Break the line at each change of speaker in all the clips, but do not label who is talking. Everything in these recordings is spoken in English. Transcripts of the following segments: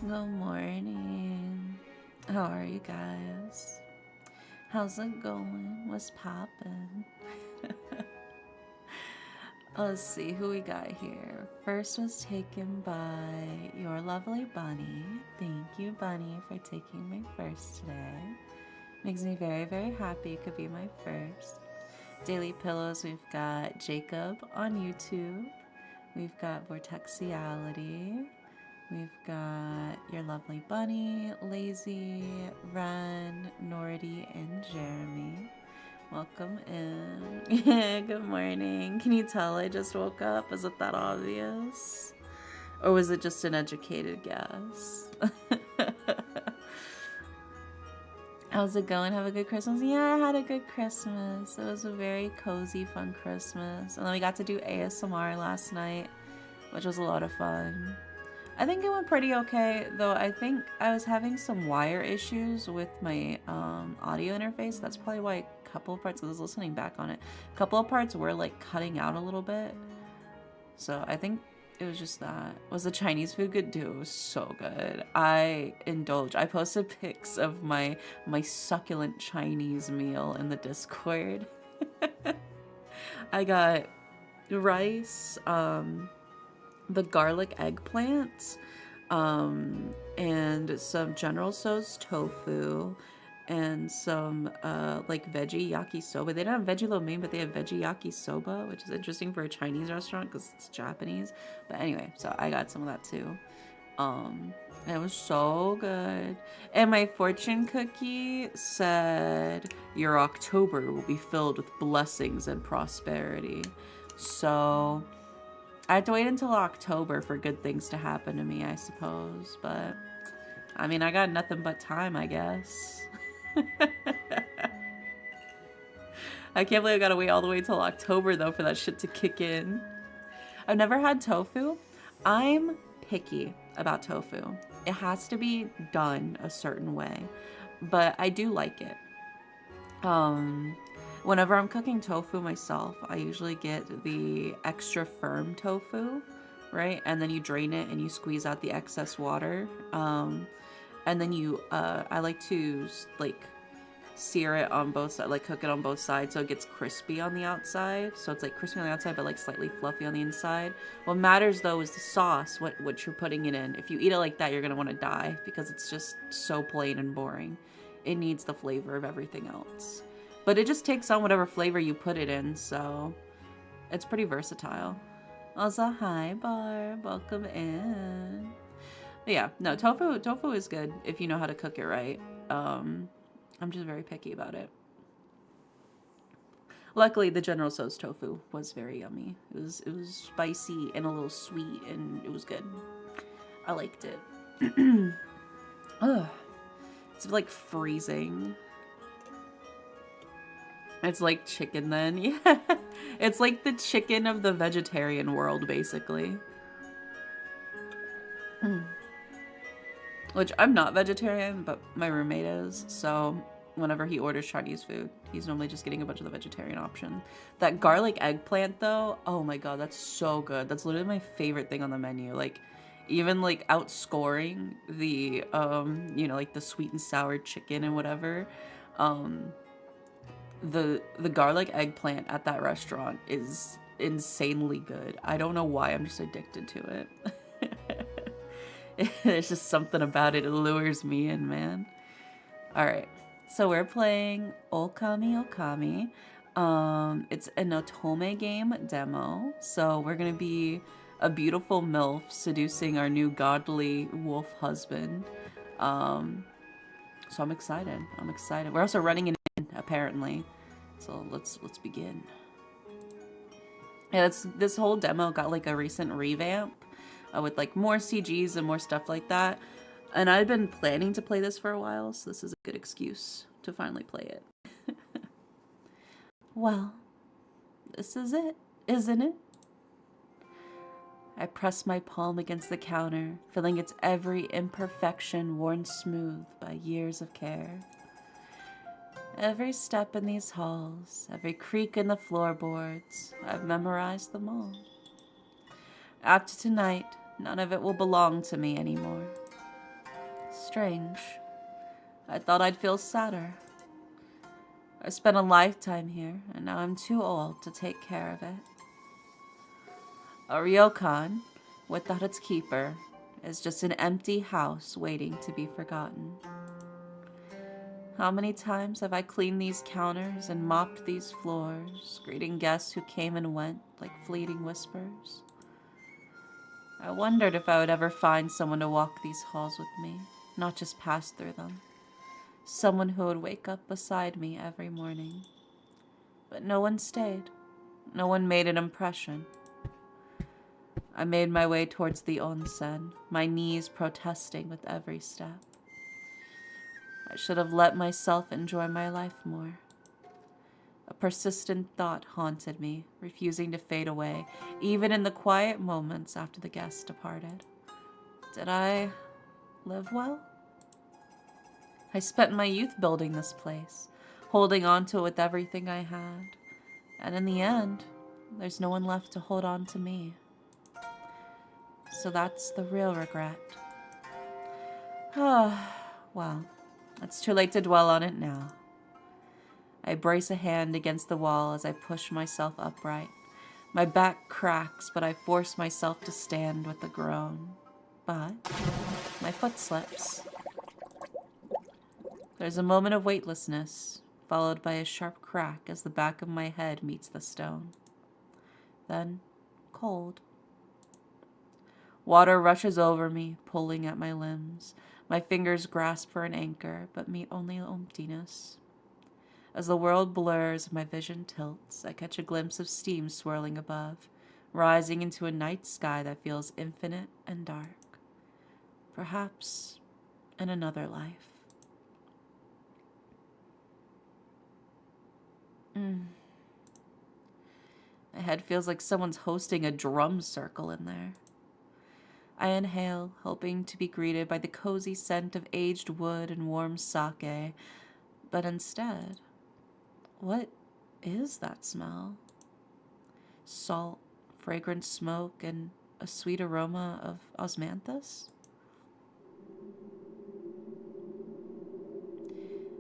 Good morning. How are you guys? How's it going? What's poppin'? Let's see who we got here. First was taken by your lovely Bunny. Thank you, Bunny, for taking my first today. Makes me very, very happy you could be my first. Daily Pillows, we've got Jacob on YouTube. We've got Vortexiality. We've got your lovely Bunny, Lazy, Ren, Nordy, and Jeremy. Welcome in. Good morning. Can you tell I just woke up? Is it that obvious? Or was it just an educated guess? How's it going? Have a good Christmas? Yeah, I had a good Christmas. It was a very cozy, fun Christmas. And then we got to do ASMR last night, which was a lot of fun. I think it went pretty okay, though I think I was having some wire issues with my audio interface. That's probably why a couple of parts, because I was listening back on it, a couple of parts were like cutting out a little bit. So I think it was just that. Was the Chinese food good? Dude, it was so good. I indulged. I posted pics of my succulent Chinese meal in the Discord. I got rice, the garlic eggplant, and some General Tso's tofu, and some like veggie yakisoba. They don't have veggie lo mein, but they have veggie yakisoba, which is interesting for a Chinese restaurant because it's Japanese. But anyway, so I got some of that too. It was so good. And my fortune cookie said, "Your October will be filled with blessings and prosperity." So I have to wait until October for good things to happen to me, I suppose. But, I mean, I got nothing but time, I guess. I can't believe I gotta wait all the way till October, though, for that shit to kick in. I've never had tofu. I'm picky about tofu. It has to be done a certain way. But I do like it. Whenever I'm cooking tofu myself, I usually get the extra firm tofu, right? And then you drain it and you squeeze out the excess water. And then I like to like sear it on both sides, like cook it on both sides so it gets crispy on the outside. So it's like crispy on the outside, but like slightly fluffy on the inside. What matters though is the sauce, what you're putting it in. If you eat it like that, you're gonna want to die because it's just so plain and boring. It needs the flavor of everything else. But it just takes on whatever flavor you put it in, so it's pretty versatile. Also, hi Barb, welcome in. But yeah, no, tofu is good if you know how to cook it right. I'm just very picky about it. Luckily, the General Tso's tofu was very yummy. It was spicy and a little sweet, and it was good. I liked it. Ugh. It's like freezing. It's like chicken then. Yeah. It's like the chicken of the vegetarian world, basically. Which I'm not vegetarian, but my roommate is. So whenever he orders Chinese food, he's normally just getting a bunch of the vegetarian option. That garlic eggplant though, oh my god, that's so good. That's literally my favorite thing on the menu. Like even like outscoring the you know, like the sweet and sour chicken and whatever. The garlic eggplant at that restaurant is insanely good. I don't know why, I'm just addicted to it. There's just something about it. It lures me in, man. All right. So we're playing Okami Okami. It's an otome game demo. So we're going to be a beautiful MILF seducing our new godly wolf husband. So I'm excited. I'm excited. We're also running in, apparently. So let's begin. Yeah, this whole demo got like a recent revamp with like more CGs and more stuff like that. And I've been planning to play this for a while, so this is a good excuse to finally play it. Well, this is it, isn't it? I press my palm against the counter, feeling its every imperfection worn smooth by years of care. Every step in these halls, every creak in the floorboards, I've memorized them all. After tonight, none of it will belong to me anymore. Strange. I thought I'd feel sadder. I spent a lifetime here, and now I'm too old to take care of it. A ryokan, without its keeper, is just an empty house waiting to be forgotten. How many times have I cleaned these counters and mopped these floors, greeting guests who came and went like fleeting whispers? I wondered if I would ever find someone to walk these halls with me, not just pass through them. Someone who would wake up beside me every morning. But no one stayed. No one made an impression. I made my way towards the onsen, my knees protesting with every step. I should have let myself enjoy my life more. A persistent thought haunted me, refusing to fade away, even in the quiet moments after the guests departed. Did I live well? I spent my youth building this place, holding on to it with everything I had. And in the end, there's no one left to hold on to me. So that's the real regret. Well, it's too late to dwell on it now. I brace a hand against the wall as I push myself upright. My back cracks, but I force myself to stand with a groan. But my foot slips. There's a moment of weightlessness, followed by a sharp crack as the back of my head meets the stone. Then, cold. Water rushes over me, pulling at my limbs. My fingers grasp for an anchor, but meet only emptiness. As the world blurs and my vision tilts, I catch a glimpse of steam swirling above, rising into a night sky that feels infinite and dark. Perhaps in another life. My head feels like someone's hosting a drum circle in there. I inhale, hoping to be greeted by the cozy scent of aged wood and warm sake, but instead, what is that smell? Salt, fragrant smoke, and a sweet aroma of osmanthus?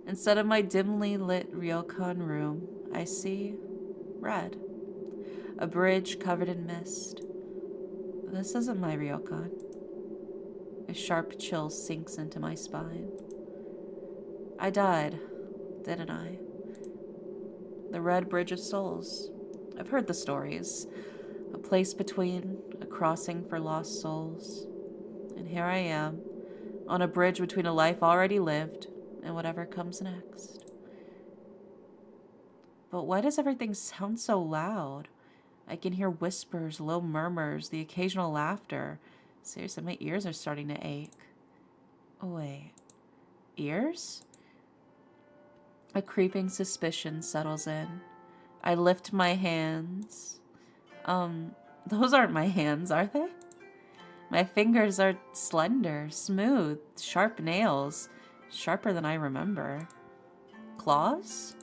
Instead of my dimly lit ryokan room, I see red. A bridge covered in mist. This isn't my ryokan. A sharp chill sinks into my spine. I died, didn't I? The Red Bridge of Souls. I've heard the stories. A place between, a crossing for lost souls. And here I am, on a bridge between a life already lived and whatever comes next. But why does everything sound so loud? I can hear whispers, low murmurs, the occasional laughter. Seriously, my ears are starting to ache. Oh, wait. Ears? A creeping suspicion settles in. I lift my hands. Those aren't my hands, are they? My fingers are slender, smooth, sharp nails. Sharper than I remember. Claws?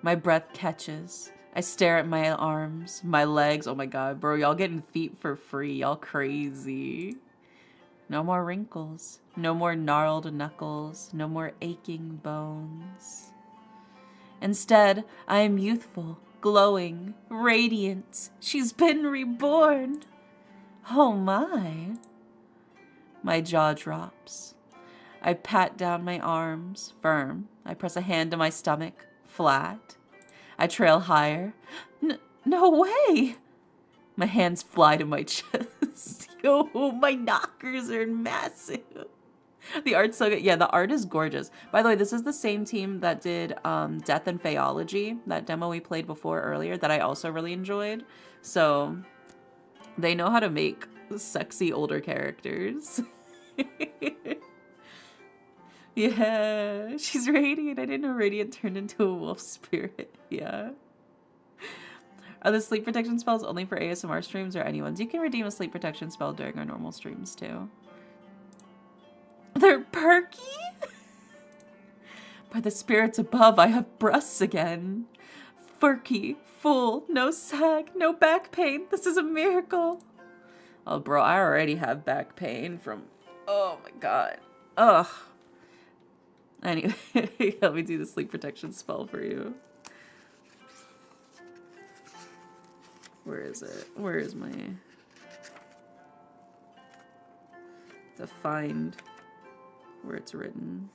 My breath catches. I stare at my arms, my legs. Oh my god, bro, y'all getting feet for free. Y'all crazy. No more wrinkles. No more gnarled knuckles. No more aching bones. Instead, I am youthful, glowing, radiant. She's been reborn. Oh my. My jaw drops. I pat down my arms, firm. I press a hand to my stomach, flat. I trail higher. No way! My hands fly to my chest. Yo, my knockers are massive. The art's so good. Yeah, the art is gorgeous. By the way, this is the same team that did Death and Phaeology, that demo we played before earlier, that I also really enjoyed. So, they know how to make sexy older characters. Yeah, she's radiant. I didn't know radiant turned into a wolf spirit. Yeah. Are the sleep protection spells only for ASMR streams or anyone's? You can redeem a sleep protection spell during our normal streams too. They're perky? By the spirits above, I have breasts again. Furky, full, no sag, no back pain. This is a miracle. Oh, bro, I already have back pain from... Oh, my God. Ugh. Anyway, let me do the sleep protection spell for you. Where is it? Where is my... To find where it's written.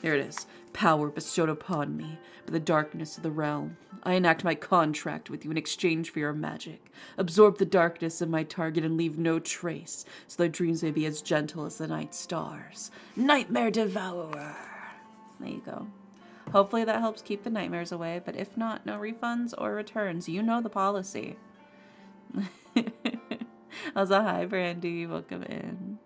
Here it is. Power bestowed upon me by the darkness of the realm. I enact my contract with you in exchange for your magic. Absorb the darkness of my target and leave no trace, so their dreams may be as gentle as the night stars. Nightmare Devourer. There you go. Hopefully that helps keep the nightmares away, but if not, no refunds or returns. You know the policy. How's a hi, Brandy? Welcome in.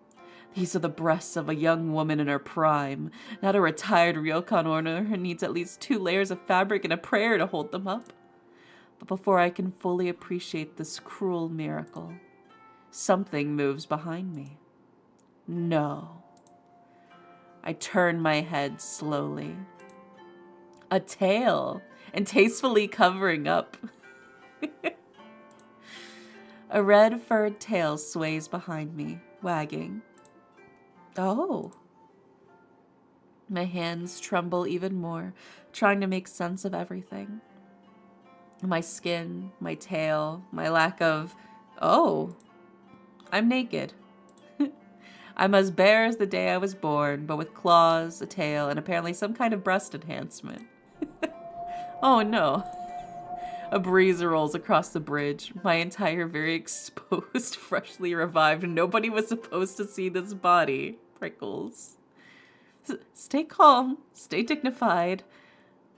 These are the breasts of a young woman in her prime. Not a retired ryokan owner who needs at least 2 layers of fabric and a prayer to hold them up. But before I can fully appreciate this cruel miracle, something moves behind me. No. I turn my head slowly. A tail, and tastefully covering up. A red furred tail sways behind me, wagging. Oh. My hands tremble even more, trying to make sense of everything. My skin, my tail, my lack of... Oh. I'm naked. I'm as bare as the day I was born, but with claws, a tail, and apparently some kind of breast enhancement. Oh no. A breeze rolls across the bridge. My entire very exposed, freshly revived. Nobody was supposed to see this body. Prickles. Stay calm. Stay dignified.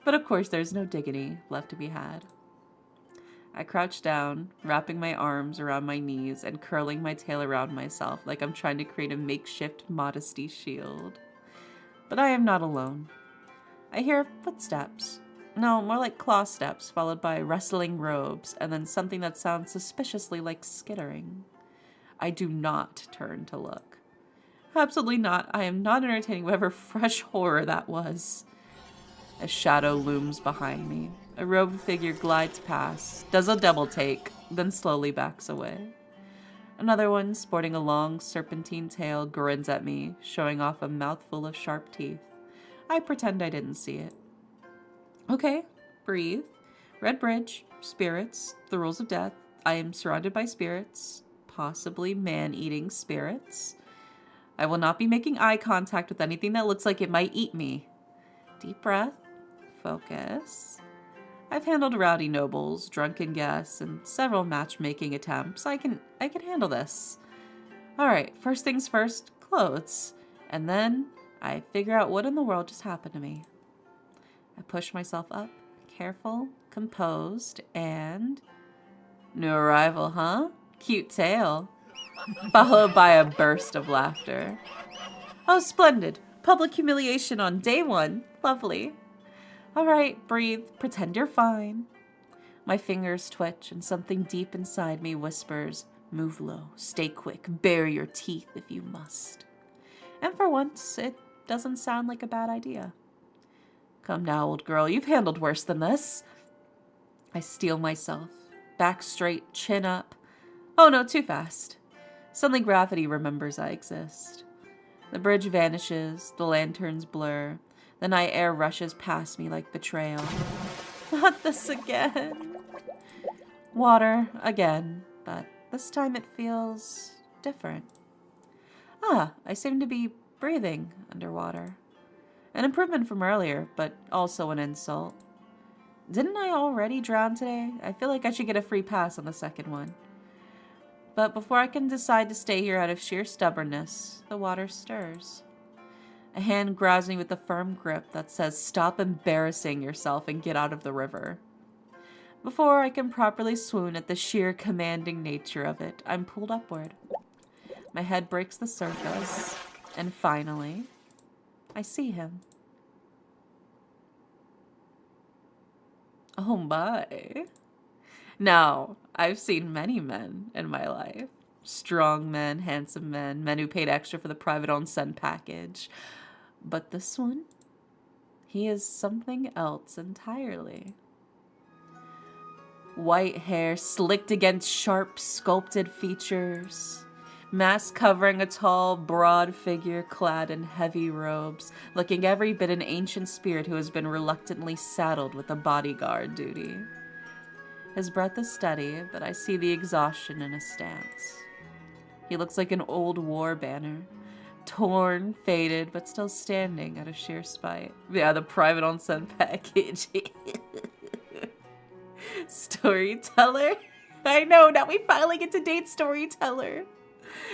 But of course there's no dignity left to be had. I crouch down, wrapping my arms around my knees and curling my tail around myself like I'm trying to create a makeshift modesty shield. But I am not alone. I hear footsteps. No, more like claw steps, followed by rustling robes, and then something that sounds suspiciously like skittering. I do not turn to look. Absolutely not. I am not entertaining whatever fresh horror that was. A shadow looms behind me. A robed figure glides past, does a double take, then slowly backs away. Another one, sporting a long serpentine tail, grins at me, showing off a mouthful of sharp teeth. I pretend I didn't see it. Okay, breathe. Red bridge, spirits, the rules of death. I am surrounded by spirits, possibly man-eating spirits. I will not be making eye contact with anything that looks like it might eat me. Deep breath, focus. I've handled rowdy nobles, drunken guests, and several matchmaking attempts. I can handle this. All right, first things first, clothes. And then I figure out what in the world just happened to me. I push myself up, careful, composed, and... New arrival, huh? Cute tale. Followed by a burst of laughter. Oh, splendid. Public humiliation on day one. Lovely. All right, breathe. Pretend you're fine. My fingers twitch and something deep inside me whispers, move low, stay quick, bare your teeth if you must. And for once, it doesn't sound like a bad idea. Come now, old girl, you've handled worse than this. I steel myself, back straight, chin up. Oh no, too fast. Suddenly gravity remembers I exist. The bridge vanishes, the lanterns blur, the night air rushes past me like betrayal. Not this again. Water again, but this time it feels different. Ah, I seem to be breathing underwater. An improvement from earlier, but also an insult. Didn't I already drown today? I feel like I should get a free pass on the second one. But before I can decide to stay here out of sheer stubbornness, the water stirs. A hand grabs me with a firm grip that says, stop embarrassing yourself and get out of the river. Before I can properly swoon at the sheer commanding nature of it, I'm pulled upward. My head breaks the surface, and finally, I see him. Oh my. Now, I've seen many men in my life. Strong men, handsome men, men who paid extra for the private onsen package. But this one, he is something else entirely. White hair slicked against sharp, sculpted features. Mask covering a tall, broad figure clad in heavy robes, looking every bit an ancient spirit who has been reluctantly saddled with a bodyguard duty. His breath is steady, but I see the exhaustion in his stance. He looks like an old war banner. Torn, faded, but still standing out of sheer spite. Yeah, the private onsen package. Storyteller? I know, now we finally get to date Storyteller.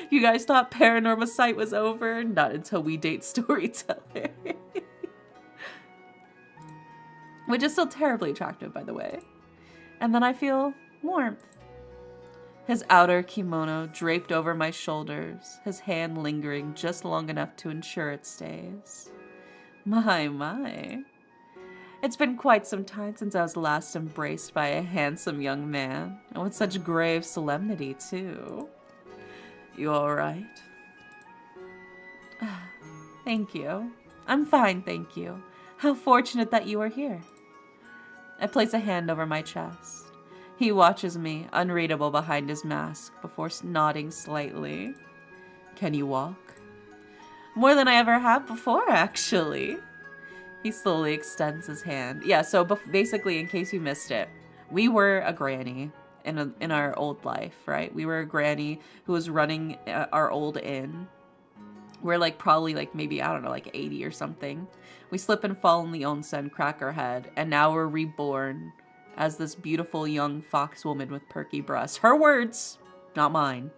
You guys thought Paranormal Sight was over? Not until we date Storyteller. Which is still terribly attractive, by the way. And then I feel warmth. His outer kimono draped over my shoulders, his hand lingering just long enough to ensure it stays. My. It's been quite some time since I was last embraced by a handsome young man, and with such grave solemnity, too. You all right? Thank you. I'm fine, thank you. How fortunate that you are here. I place a hand over my chest. He watches me, unreadable behind his mask, before nodding slightly. Can you walk? More than I ever have before, actually. He slowly extends his hand. Yeah, so basically, in case you missed it, we were a granny in our old life, right? We were a granny who was running our old inn. We're like probably like maybe, I don't know, like 80 or something. We slip and fall in the onsen, crack our head, and now we're reborn as this beautiful young fox woman with perky breasts. Her words, not mine.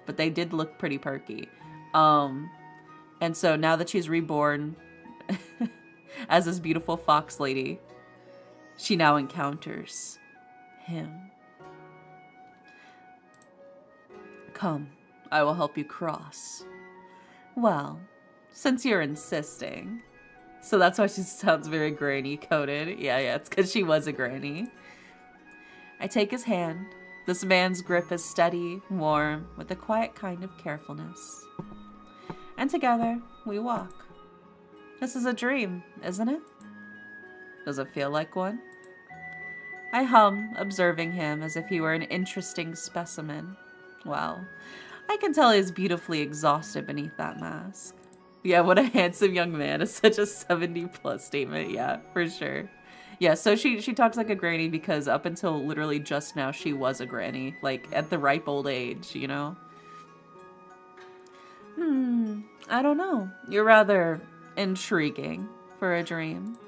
But they did look pretty perky. And so now that she's reborn as this beautiful fox lady, she now encounters him. Come, I will help you cross. Well, since you're insisting. So that's why she sounds very granny coded. Yeah, it's because she was a granny. I take his hand. This man's grip is steady, warm, with a quiet kind of carefulness. And together, we walk. This is a dream, isn't it? Does it feel like one? I hum, observing him as if he were an interesting specimen. Well, I can tell he's beautifully exhausted beneath that mask. Yeah, what a handsome young man is such a 70+ statement. Yeah, for sure. Yeah, so she talks like a granny because up until literally just now, she was a granny. Like, at the ripe old age, you know? I don't know. You're rather intriguing for a dream.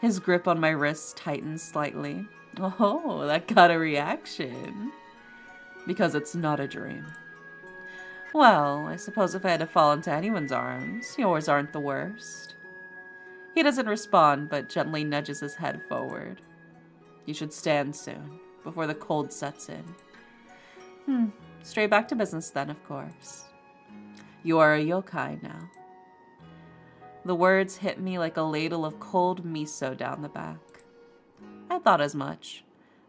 His grip on my wrist tightens slightly. Oh, that got a reaction. Because it's not a dream. Well, I suppose if I had to fall into anyone's arms, yours aren't the worst. He doesn't respond, but gently nudges his head forward. You should stand soon, before the cold sets in. Straight back to business then, of course. You are a yokai now. The words hit me like a ladle of cold miso down the back. I thought as much,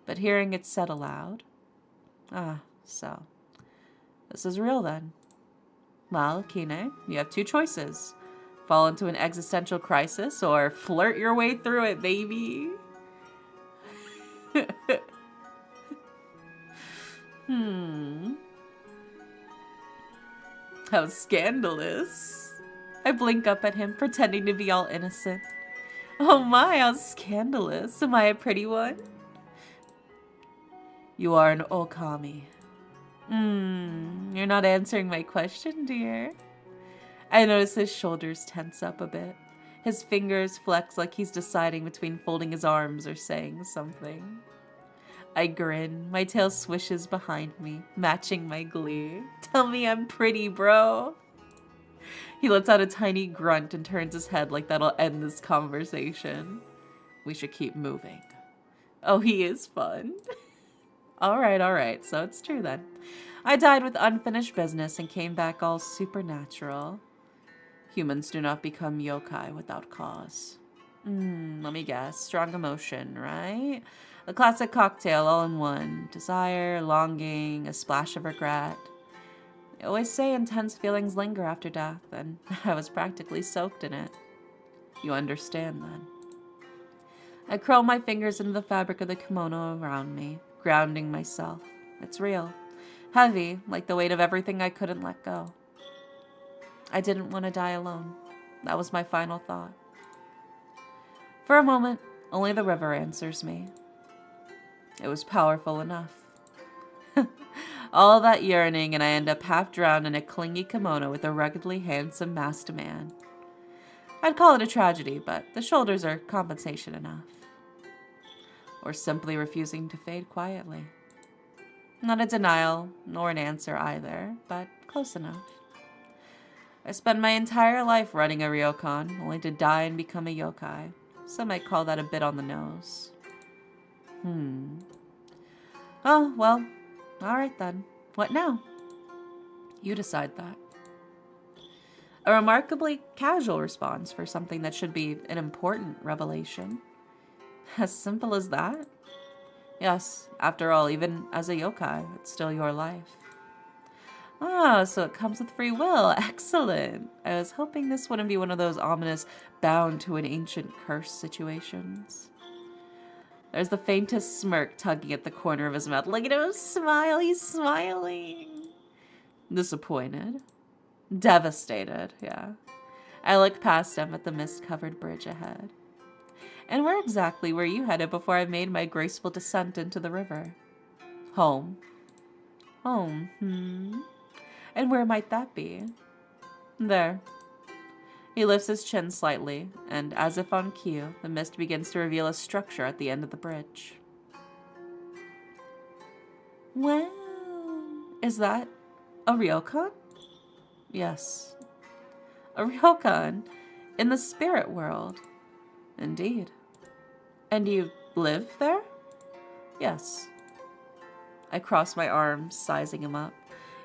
but hearing it said aloud. So. This is real then. Well, Kine, you have two choices. Fall into an existential crisis or flirt your way through it, baby. How scandalous. I blink up at him, pretending to be all innocent. Oh my, how scandalous. Am I a pretty one? You are an okami. You're not answering my question, dear. I notice his shoulders tense up a bit. His fingers flex like he's deciding between folding his arms or saying something. I grin. My tail swishes behind me, matching my glee. Tell me I'm pretty, bro. He lets out a tiny grunt and turns his head like that'll end this conversation. We should keep moving. Oh, he is fun. All right. So it's true then. I died with unfinished business and came back all supernatural. Humans do not become yokai without cause. Let me guess. Strong emotion, right? The classic cocktail all in one. Desire, longing, a splash of regret. They always say intense feelings linger after death, and I was practically soaked in it. You understand then. I curl my fingers into the fabric of the kimono around me, grounding myself. It's real. Heavy, like the weight of everything I couldn't let go. I didn't want to die alone. That was my final thought. For a moment, only the river answers me. It was powerful enough. All that yearning, and I end up half drowned in a clingy kimono with a ruggedly handsome masked man. I'd call it a tragedy, but the shoulders are compensation enough. Or simply refusing to fade quietly. Not a denial, nor an answer either, but close enough. I spent my entire life running a ryokan, only to die and become a yokai. Some might call that a bit on the nose. Oh, well, alright then. What now? You decide that. A remarkably casual response for something that should be an important revelation. As simple as that? Yes, after all, even as a yokai, it's still your life. So it comes with free will. Excellent. I was hoping this wouldn't be one of those ominous bound to an ancient curse situations. There's the faintest smirk tugging at the corner of his mouth. Look at him smile. He's smiling. Disappointed. Devastated, yeah. I look past him at the mist-covered bridge ahead. And where exactly were you headed before I made my graceful descent into the river? Home. Home, And where might that be? There. He lifts his chin slightly, and as if on cue, the mist begins to reveal a structure at the end of the bridge. Wow. Is that a ryokan? Yes. A ryokan in the spirit world. Indeed. And you live there? Yes. I cross my arms, sizing him up.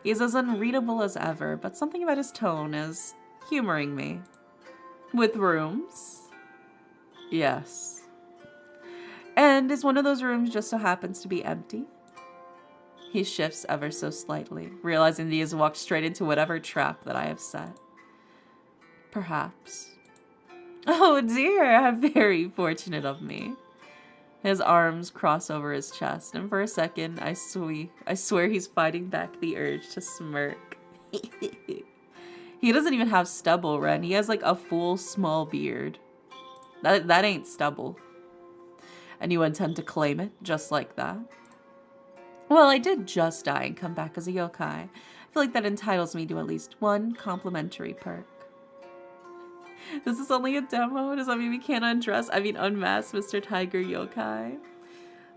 He's as unreadable as ever, but something about his tone is humoring me. With rooms? Yes. And is one of those rooms just so happens to be empty? He shifts ever so slightly, realizing that he has walked straight into whatever trap that I have set. Perhaps. Oh dear, how very fortunate of me. His arms cross over his chest, and for a second, I swear he's fighting back the urge to smirk. He doesn't even have stubble, Ren. He has like a full small beard. That ain't stubble. And you intend to claim it just like that? Well, I did just die and come back as a yokai. I feel like that entitles me to at least one complimentary perk. This is only a demo. Does that mean we can't unmask Mr. Tiger Yokai?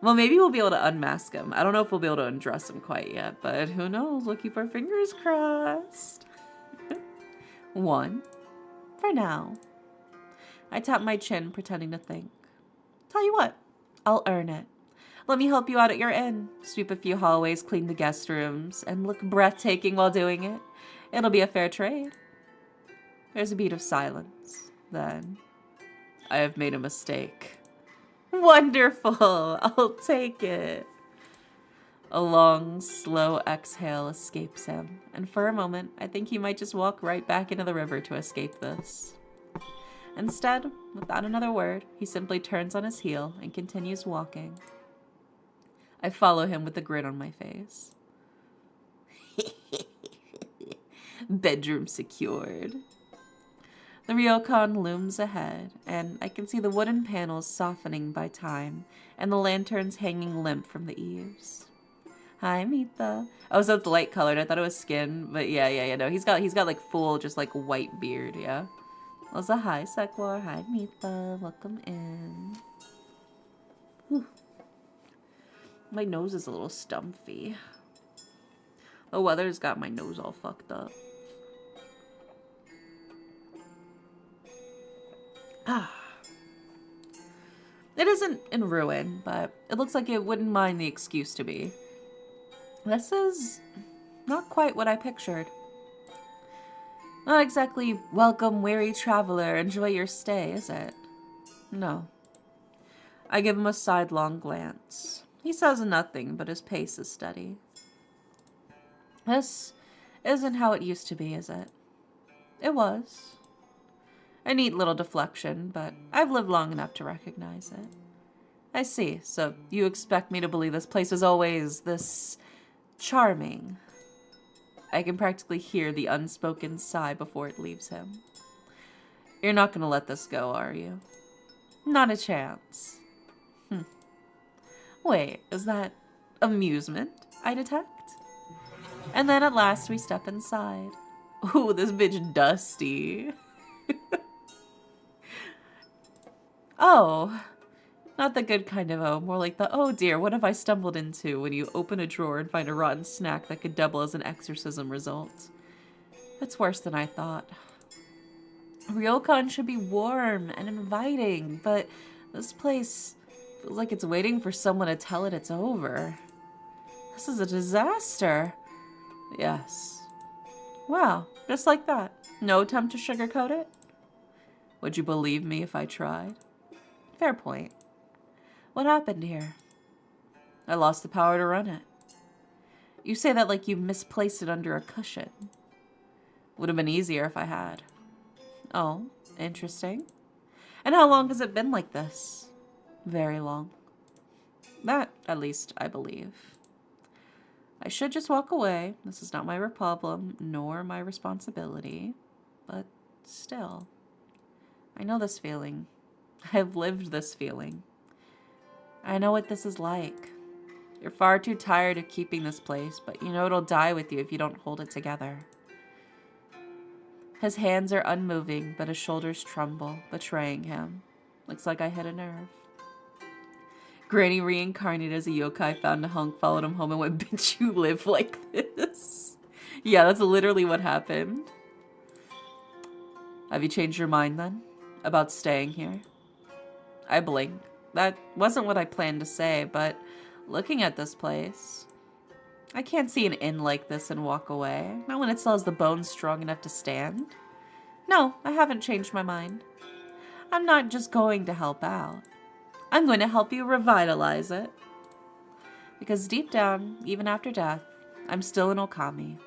Well, maybe we'll be able to unmask him. I don't know if we'll be able to undress him quite yet, but who knows? We'll keep our fingers crossed. 1. For now. I tap my chin, pretending to think. Tell you what, I'll earn it. Let me help you out at your inn. Sweep a few hallways, clean the guest rooms, and look breathtaking while doing it. It'll be a fair trade. There's a beat of silence. Then, I have made a mistake. Wonderful! I'll take it. A long, slow exhale escapes him, and for a moment, I think he might just walk right back into the river to escape this. Instead, without another word, he simply turns on his heel and continues walking. I follow him with a grin on my face. Bedroom secured. The ryokan looms ahead, and I can see the wooden panels softening by time, and the lanterns hanging limp from the eaves. Hi, Mita. Oh, so it's light colored. I thought it was skin, but yeah. No, he's got like full, just like white beard. Yeah. Also, hi, Sekwar. Hi, Mita. Welcome in. Whew. My nose is a little stumpy. The weather's got my nose all fucked up. It isn't in ruin, but it looks like it wouldn't mind the excuse to be. This is not quite what I pictured. Not exactly welcome, weary traveler, enjoy your stay, is it? No. I give him a sidelong glance. He says nothing, but his pace is steady. This isn't how it used to be, is it? It was. A neat little deflection, but I've lived long enough to recognize it. I see, so you expect me to believe this place was always this charming. I can practically hear the unspoken sigh before it leaves him. You're not going to let this go, are you? Not a chance. Wait, is that amusement I detect? And then at last we step inside. Ooh, this bitch dusty. Oh, not the good kind of oh, more like the oh dear, what have I stumbled into when you open a drawer and find a rotten snack that could double as an exorcism result. It's worse than I thought. Ryokan should be warm and inviting, but this place feels like it's waiting for someone to tell it it's over. This is a disaster. Yes. Wow, just like that. No attempt to sugarcoat it? Would you believe me if I tried? Fair point. What happened here? I lost the power to run it. You say that like you misplaced it under a cushion. Would have been easier if I had. Oh, interesting. And how long has it been like this? Very long. That, at least, I believe. I should just walk away. This is not my problem, nor my responsibility. But still, I know this feeling. I've lived this feeling. I know what this is like. You're far too tired of keeping this place, but you know it'll die with you if you don't hold it together. His hands are unmoving, but his shoulders tremble, betraying him. Looks like I hit a nerve. Granny reincarnated as a yokai, found a hunk, followed him home, and went, bitch, you live like this. Yeah, that's literally what happened. Have you changed your mind then? About staying here? I blink. That wasn't what I planned to say, but looking at this place, I can't see an inn like this and walk away. Not when it still has the bones strong enough to stand. No, I haven't changed my mind. I'm not just going to help out. I'm going to help you revitalize it. Because deep down, even after death, I'm still an okami.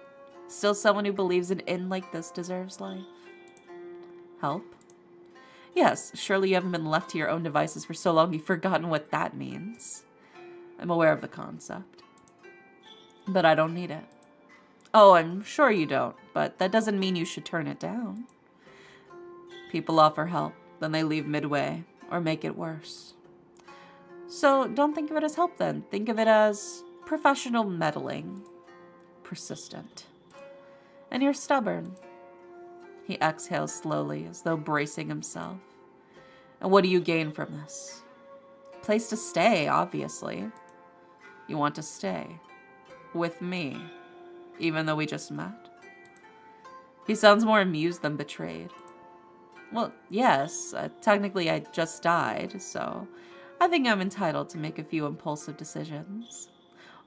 Still someone who believes an inn like this deserves life. Help? Yes, surely you haven't been left to your own devices for so long you've forgotten what that means. I'm aware of the concept. But I don't need it. Oh, I'm sure you don't, but that doesn't mean you should turn it down. People offer help, then they leave midway, or make it worse. So don't think of it as help then. Think of it as professional meddling. Persistent. And you're stubborn. He exhales slowly, as though bracing himself. And what do you gain from this? place to stay, obviously. You want to stay with me, even though we just met? He sounds more amused than betrayed. Well, yes, technically I just died, so I think I'm entitled to make a few impulsive decisions.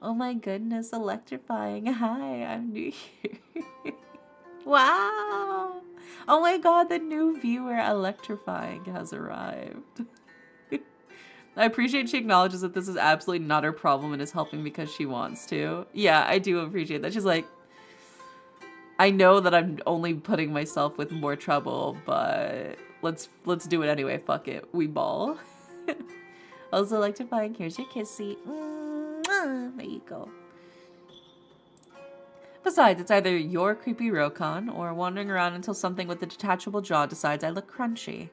Oh my goodness, electrifying. Hi, I'm new here. Wow! Oh my god, the new viewer electrifying has arrived. I appreciate she acknowledges that this is absolutely not her problem and is helping because she wants to. Yeah, I do appreciate that. She's like, I know that I'm only putting myself with more trouble, but let's do it anyway. Fuck it. We ball. Also electrifying. Here's your kissy. There you go. Besides, it's either your creepy Rokon or wandering around until something with a detachable jaw decides I look crunchy.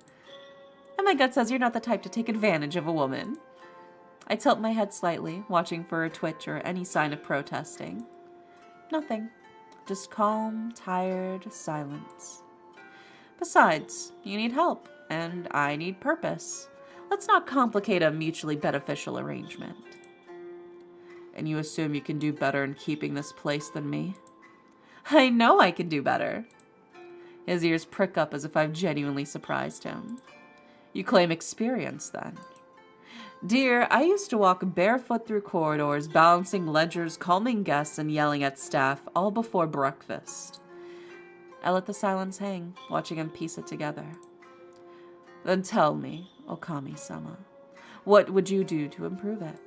And my gut says you're not the type to take advantage of a woman. I tilt my head slightly, watching for a twitch or any sign of protesting. Nothing. Just calm, tired silence. Besides, you need help, and I need purpose. Let's not complicate a mutually beneficial arrangement. And you assume you can do better in keeping this place than me? I know I can do better. His ears prick up as if I've genuinely surprised him. You claim experience, then? Dear, I used to walk barefoot through corridors, balancing ledgers, calming guests, and yelling at staff, all before breakfast. I let the silence hang, watching him piece it together. Then tell me, Okami-sama, what would you do to improve it?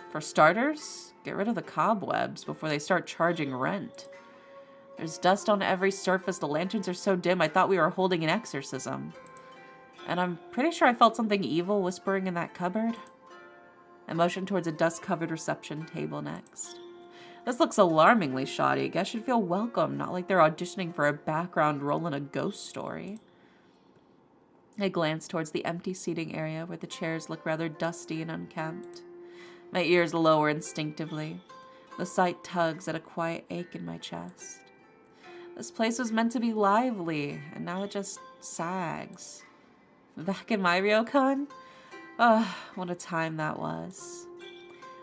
For starters, get rid of the cobwebs before they start charging rent. There's dust on every surface, the lanterns are so dim I thought we were holding an exorcism. And I'm pretty sure I felt something evil whispering in that cupboard. I motioned towards a dust-covered reception table next. This looks alarmingly shoddy. Guests should feel welcome, not like they're auditioning for a background role in a ghost story. I glanced towards the empty seating area where the chairs look rather dusty and unkempt. My ears lower instinctively. The sight tugs at a quiet ache in my chest. This place was meant to be lively, and now it just sags. Back in my ryokan? Oh, what a time that was.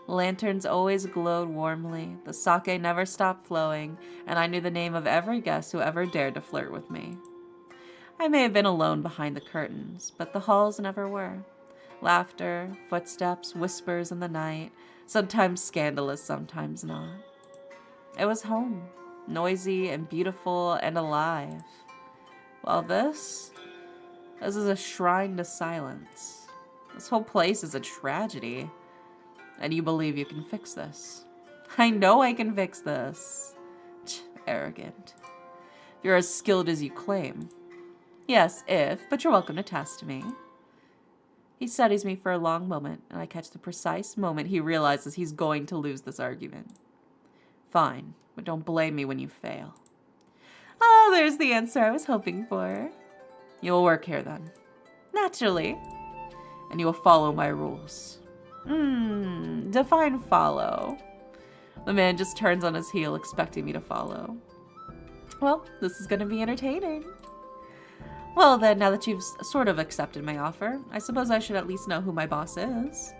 Lanterns always glowed warmly, the sake never stopped flowing, and I knew the name of every guest who ever dared to flirt with me. I may have been alone behind the curtains, but the halls never were. Laughter, footsteps, whispers in the night, sometimes scandalous, sometimes not. It was home, noisy and beautiful and alive. While this is a shrine to silence. This whole place is a tragedy. And you believe you can fix this. I know I can fix this. Arrogant. You're as skilled as you claim. Yes, but you're welcome to test me. He studies me for a long moment, and I catch the precise moment he realizes he's going to lose this argument. Fine, but don't blame me when you fail. Oh, there's the answer I was hoping for. You'll work here then. Naturally. And you will follow my rules. Define follow. The man just turns on his heel, expecting me to follow. Well, this is going to be entertaining. Well then, now that you've sort of accepted my offer, I suppose I should at least know who my boss is.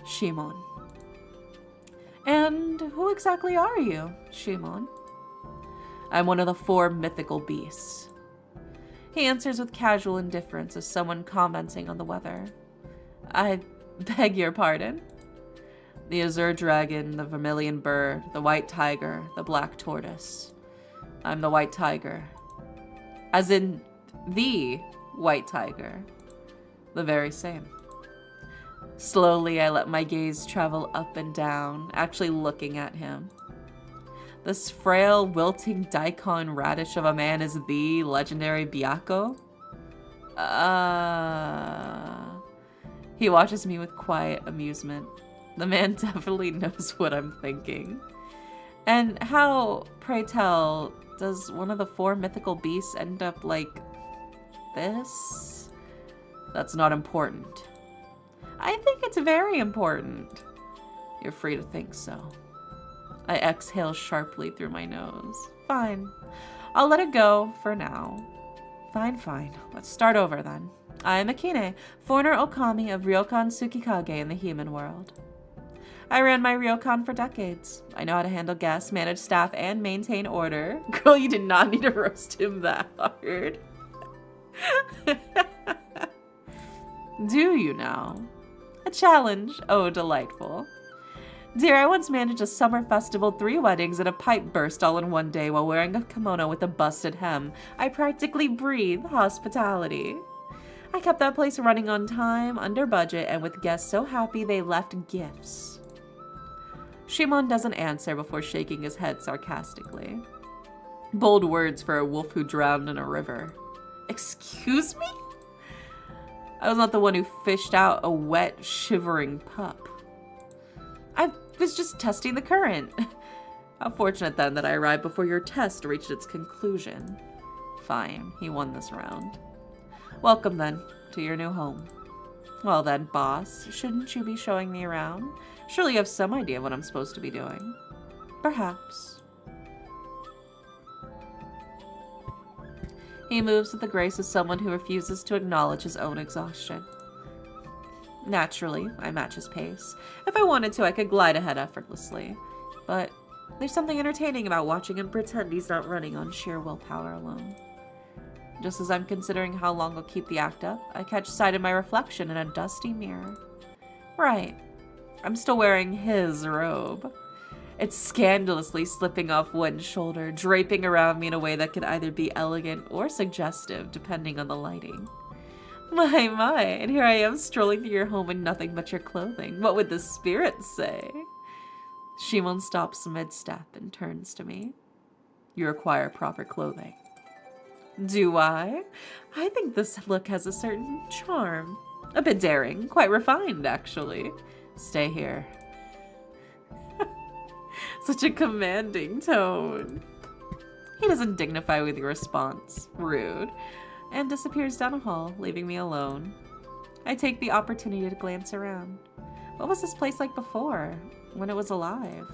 Shimon. And who exactly are you, Shimon? I'm one of the 4 mythical beasts. He answers with casual indifference as someone commenting on the weather. I beg your pardon? The azure dragon, the vermilion bird, the white tiger, the black tortoise. I'm the white tiger. As in, the white tiger. The very same. Slowly, I let my gaze travel up and down, actually looking at him. This frail, wilting daikon radish of a man is the legendary Byakko? He watches me with quiet amusement. The man definitely knows what I'm thinking. And how, pray tell, does one of the 4 mythical beasts end up like this? That's not important. I think it's very important. You're free to think so. I exhale sharply through my nose. Fine. I'll let it go for now. Fine. Let's start over then. I am Akine, foreigner okami of Ryokan Tsukikage in the human world. I ran my ryokan for decades. I know how to handle guests, manage staff, and maintain order. Girl, you did not need to roast him that hard. Do you now? A challenge. Oh, delightful. Dear, I once managed a summer festival, 3 weddings, and a pipe burst all in one day while wearing a kimono with a busted hem. I practically breathe hospitality. I kept that place running on time, under budget, and with guests so happy they left gifts. Shimon doesn't answer before shaking his head sarcastically. Bold words for a wolf who drowned in a river. Excuse me? I was not the one who fished out a wet, shivering pup. I was just testing the current. How fortunate then that I arrived before your test reached its conclusion. Fine, he won this round. Welcome then to your new home. Well then, boss, shouldn't you be showing me around? Surely you have some idea of what I'm supposed to be doing. Perhaps. He moves with the grace of someone who refuses to acknowledge his own exhaustion. Naturally, I match his pace. If I wanted to, I could glide ahead effortlessly. But there's something entertaining about watching him pretend he's not running on sheer willpower alone. Just as I'm considering how long I'll keep the act up, I catch sight of my reflection in a dusty mirror. Right. I'm still wearing his robe. It's scandalously slipping off one shoulder, draping around me in a way that could either be elegant or suggestive, depending on the lighting. My, and here I am strolling through your home in nothing but your clothing. What would the spirits say? Shimon stops mid-step and turns to me. You require proper clothing. Do I? I think this look has a certain charm. A bit daring, quite refined, actually. Stay here. Such a commanding tone. He doesn't dignify with a response. Rude. And disappears down a hall, leaving me alone. I take the opportunity to glance around. What was this place like before, when it was alive?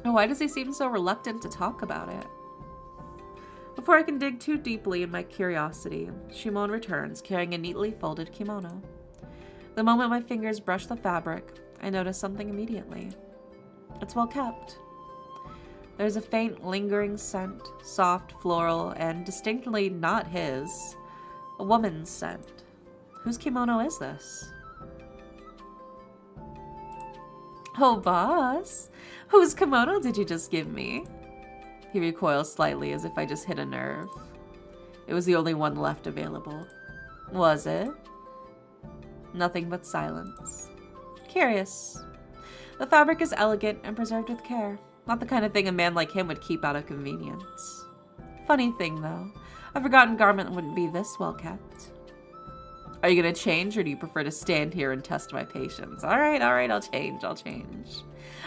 And why does he seem so reluctant to talk about it? Before I can dig too deeply in my curiosity, Shimon returns, carrying a neatly folded kimono. The moment my fingers brush the fabric, I notice something immediately. It's well kept. There's a faint, lingering scent, soft, floral, and distinctly not his. A woman's scent. Whose kimono is this? Oh, boss! Whose kimono did you just give me? He recoils slightly as if I just hit a nerve. It was the only one left available. Was it? Nothing but silence. Curious. The fabric is elegant and preserved with care. Not the kind of thing a man like him would keep out of convenience. Funny thing, though. A forgotten garment wouldn't be this well kept. Are you gonna change, or do you prefer to stand here and test my patience? Alright, I'll change.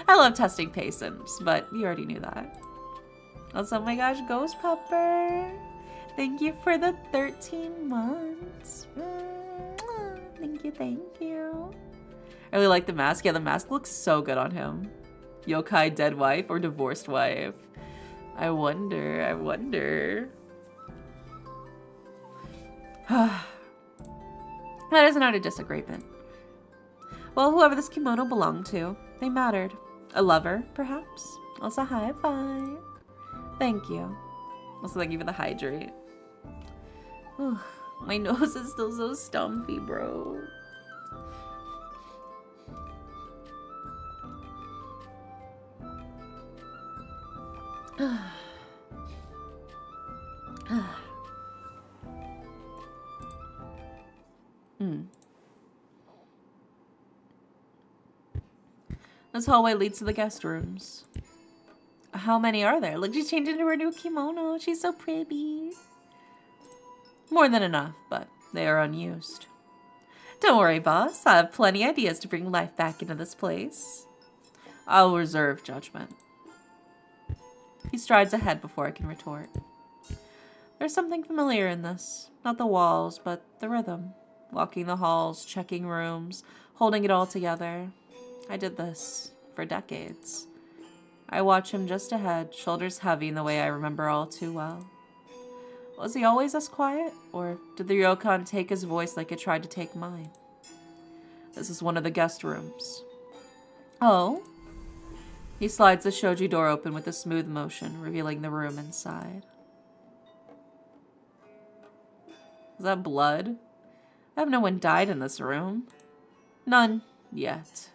I love testing patience, but you already knew that. Also, oh my gosh, Ghost Pupper! Thank you for the 13 months. Thank you. I really like the mask. Yeah, the mask looks so good on him. Yokai dead wife or divorced wife? I wonder. That is not a disagreement. Well, whoever this kimono belonged to, they mattered. A lover, perhaps? Also, high five. Thank you. Also, thank you for the hydrate. Ooh, my nose is still so stumpy, bro. This hallway leads to the guest rooms. How many are there? Look, she's changed into her new kimono. She's so pretty. More than enough, but they are unused. Don't worry, boss. I have plenty ideas to bring life back into this place. I'll reserve judgment. He strides ahead before I can retort. There's something familiar in this. Not the walls, but the rhythm. Walking the halls, checking rooms, holding it all together. I did this for decades. I watch him just ahead, shoulders heavy in the way I remember all too well. Was he always this quiet? Or did the ryokan take his voice like it tried to take mine? This is one of the guest rooms. Oh? He slides the shoji door open with a smooth motion, revealing the room inside. Is that blood? I have no one died in this room. None yet.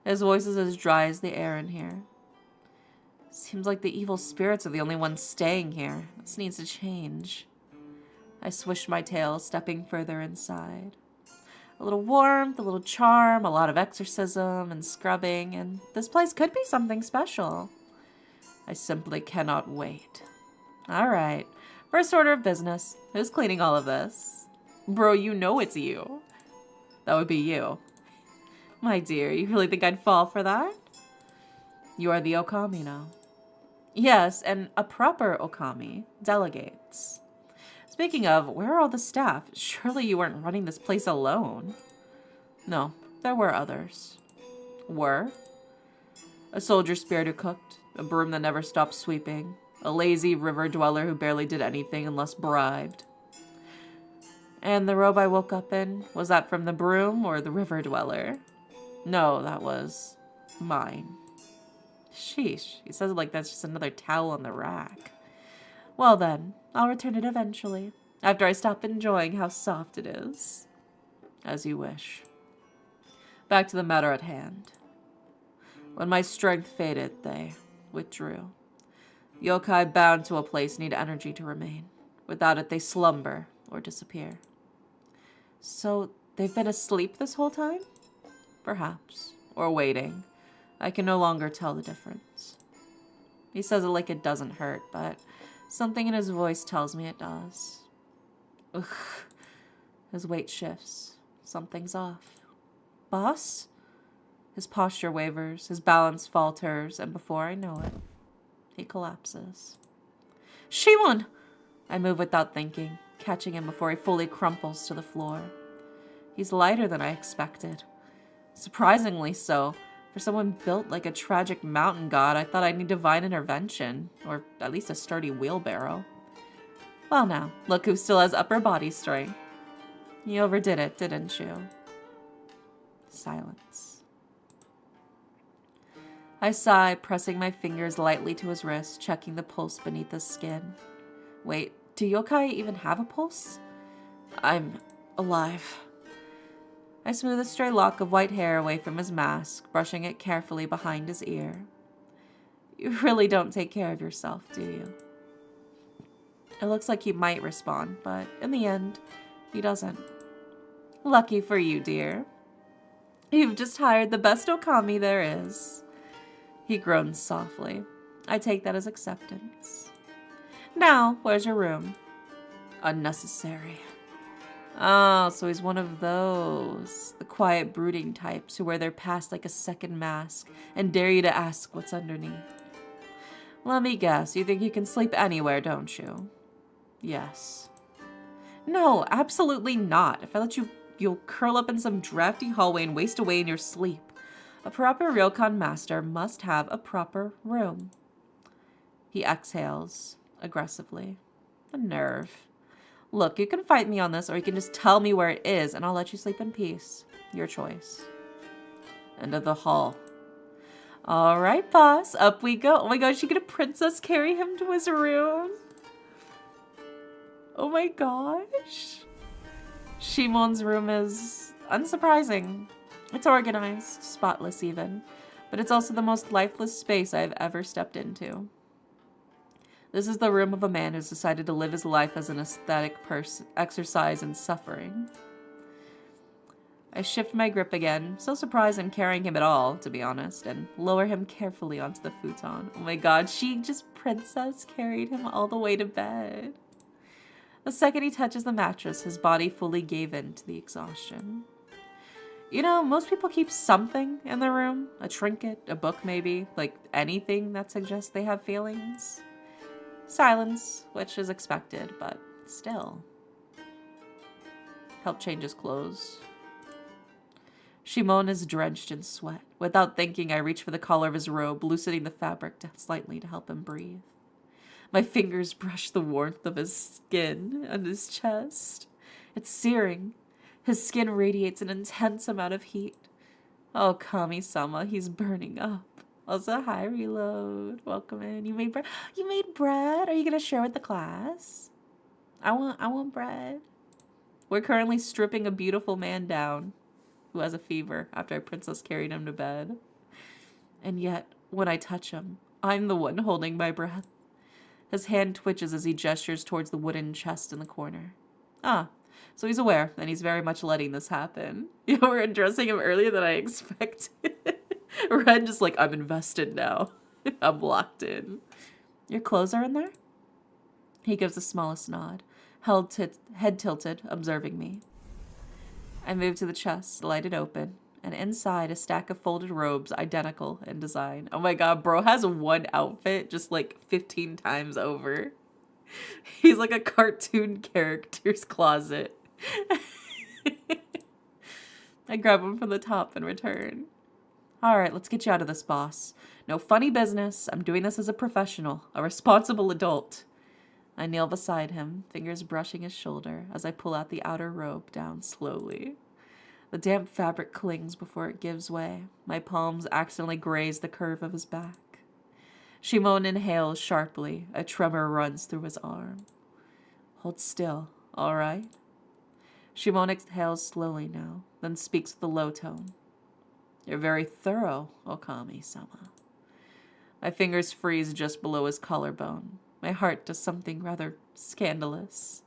His voice is as dry as the air in here. Seems like the evil spirits are the only ones staying here. This needs to change. I swished my tail, stepping further inside. A little warmth, a little charm, a lot of exorcism and scrubbing, and this place could be something special. I simply cannot wait. All right. First order of business. Who's cleaning all of this? Bro, you know it's you. That would be you. My dear, you really think I'd fall for that? You are the okami now. Yes, and a proper okami delegates. Speaking of, where are all the staff? Surely you weren't running this place alone. No, there were others. Were? A soldier spirit who cooked, a broom that never stopped sweeping, a lazy river dweller who barely did anything unless bribed. And the robe I woke up in, was that from the broom or the river dweller? No, that was mine. Sheesh, he says it like that's just another towel on the rack. Well then, I'll return it eventually, after I stop enjoying how soft it is. As you wish. Back to the matter at hand. When my strength faded, they withdrew. Yokai bound to a place need energy to remain. Without it, they slumber or disappear. So, they've been asleep this whole time? Perhaps. Or waiting. I can no longer tell the difference. He says it like it doesn't hurt, but something in his voice tells me it does. Ugh. His weight shifts. Something's off. Boss? His posture wavers, his balance falters, and before I know it, he collapses. Shimon! I move without thinking, catching him before he fully crumples to the floor. He's lighter than I expected. Surprisingly so. For someone built like a tragic mountain god, I thought I'd need divine intervention, or at least a sturdy wheelbarrow. Well now, look who still has upper body strength. You overdid it, didn't you? Silence. I sigh, pressing my fingers lightly to his wrist, checking the pulse beneath his skin. Wait, do yokai even have a pulse? I'm alive. I smooth a stray lock of white hair away from his mask, brushing it carefully behind his ear. You really don't take care of yourself, do you? It looks like he might respond, but in the end, he doesn't. Lucky for you, dear. You've just hired the best okami there is. He groans softly. I take that as acceptance. Now, where's your room? Unnecessary. Oh, so he's one of those. The quiet, brooding types who wear their past like a second mask and dare you to ask what's underneath. Let me guess, you think you can sleep anywhere, don't you? Yes. No, absolutely not. If I let you, you'll curl up in some drafty hallway and waste away in your sleep. A proper ryokan master must have a proper room. He exhales aggressively. The nerve. Look, you can fight me on this, or you can just tell me where it is, and I'll let you sleep in peace. Your choice. End of the hall. All right, boss. Up we go. Oh my gosh, you get a princess carry him to his room? Oh my gosh. Shimon's room is unsurprising. It's organized, spotless even, but it's also the most lifeless space I've ever stepped into. This is the room of a man who's decided to live his life as an aesthetic exercise in suffering. I shift my grip again, so surprised I'm carrying him at all, to be honest, and lower him carefully onto the futon. Oh my god, she just princess carried him all the way to bed. The second he touches the mattress, his body fully gave in to the exhaustion. You know, most people keep something in their room. A trinket, a book maybe, like anything that suggests they have feelings. Silence, which is expected, but still. Help change his clothes. Shimon is drenched in sweat. Without thinking, I reach for the collar of his robe, loosening the fabric slightly to help him breathe. My fingers brush the warmth of his skin and his chest. It's searing. His skin radiates an intense amount of heat. Oh, Kami-sama, he's burning up. Also, hi, Reload. Welcome in. You made bread? You made bread? Are you gonna share with the class? I want bread. We're currently stripping a beautiful man down who has a fever after our princess carried him to bed. And yet, when I touch him, I'm the one holding my breath. His hand twitches as he gestures towards the wooden chest in the corner. Ah, so he's aware, and he's very much letting this happen. You were addressing him earlier than I expected. Ren just like, I'm invested now. I'm locked in. Your clothes are in there? He gives the smallest nod, head tilted, observing me. I move to the chest, light it open, and inside a stack of folded robes identical in design. Oh my god, bro has one outfit just like 15 times over. He's like a cartoon character's closet. I grab him from the top and return. Alright, let's get you out of this, boss. No funny business. I'm doing this as a professional, a responsible adult. I kneel beside him, fingers brushing his shoulder as I pull out the outer robe down slowly. The damp fabric clings before it gives way. My palms accidentally graze the curve of his back. Shimon inhales sharply. A tremor runs through his arm. Hold still, all right? Shimon exhales slowly now, then speaks with a low tone. You're very thorough, Okami-sama. My fingers freeze just below his collarbone. My heart does something rather scandalous.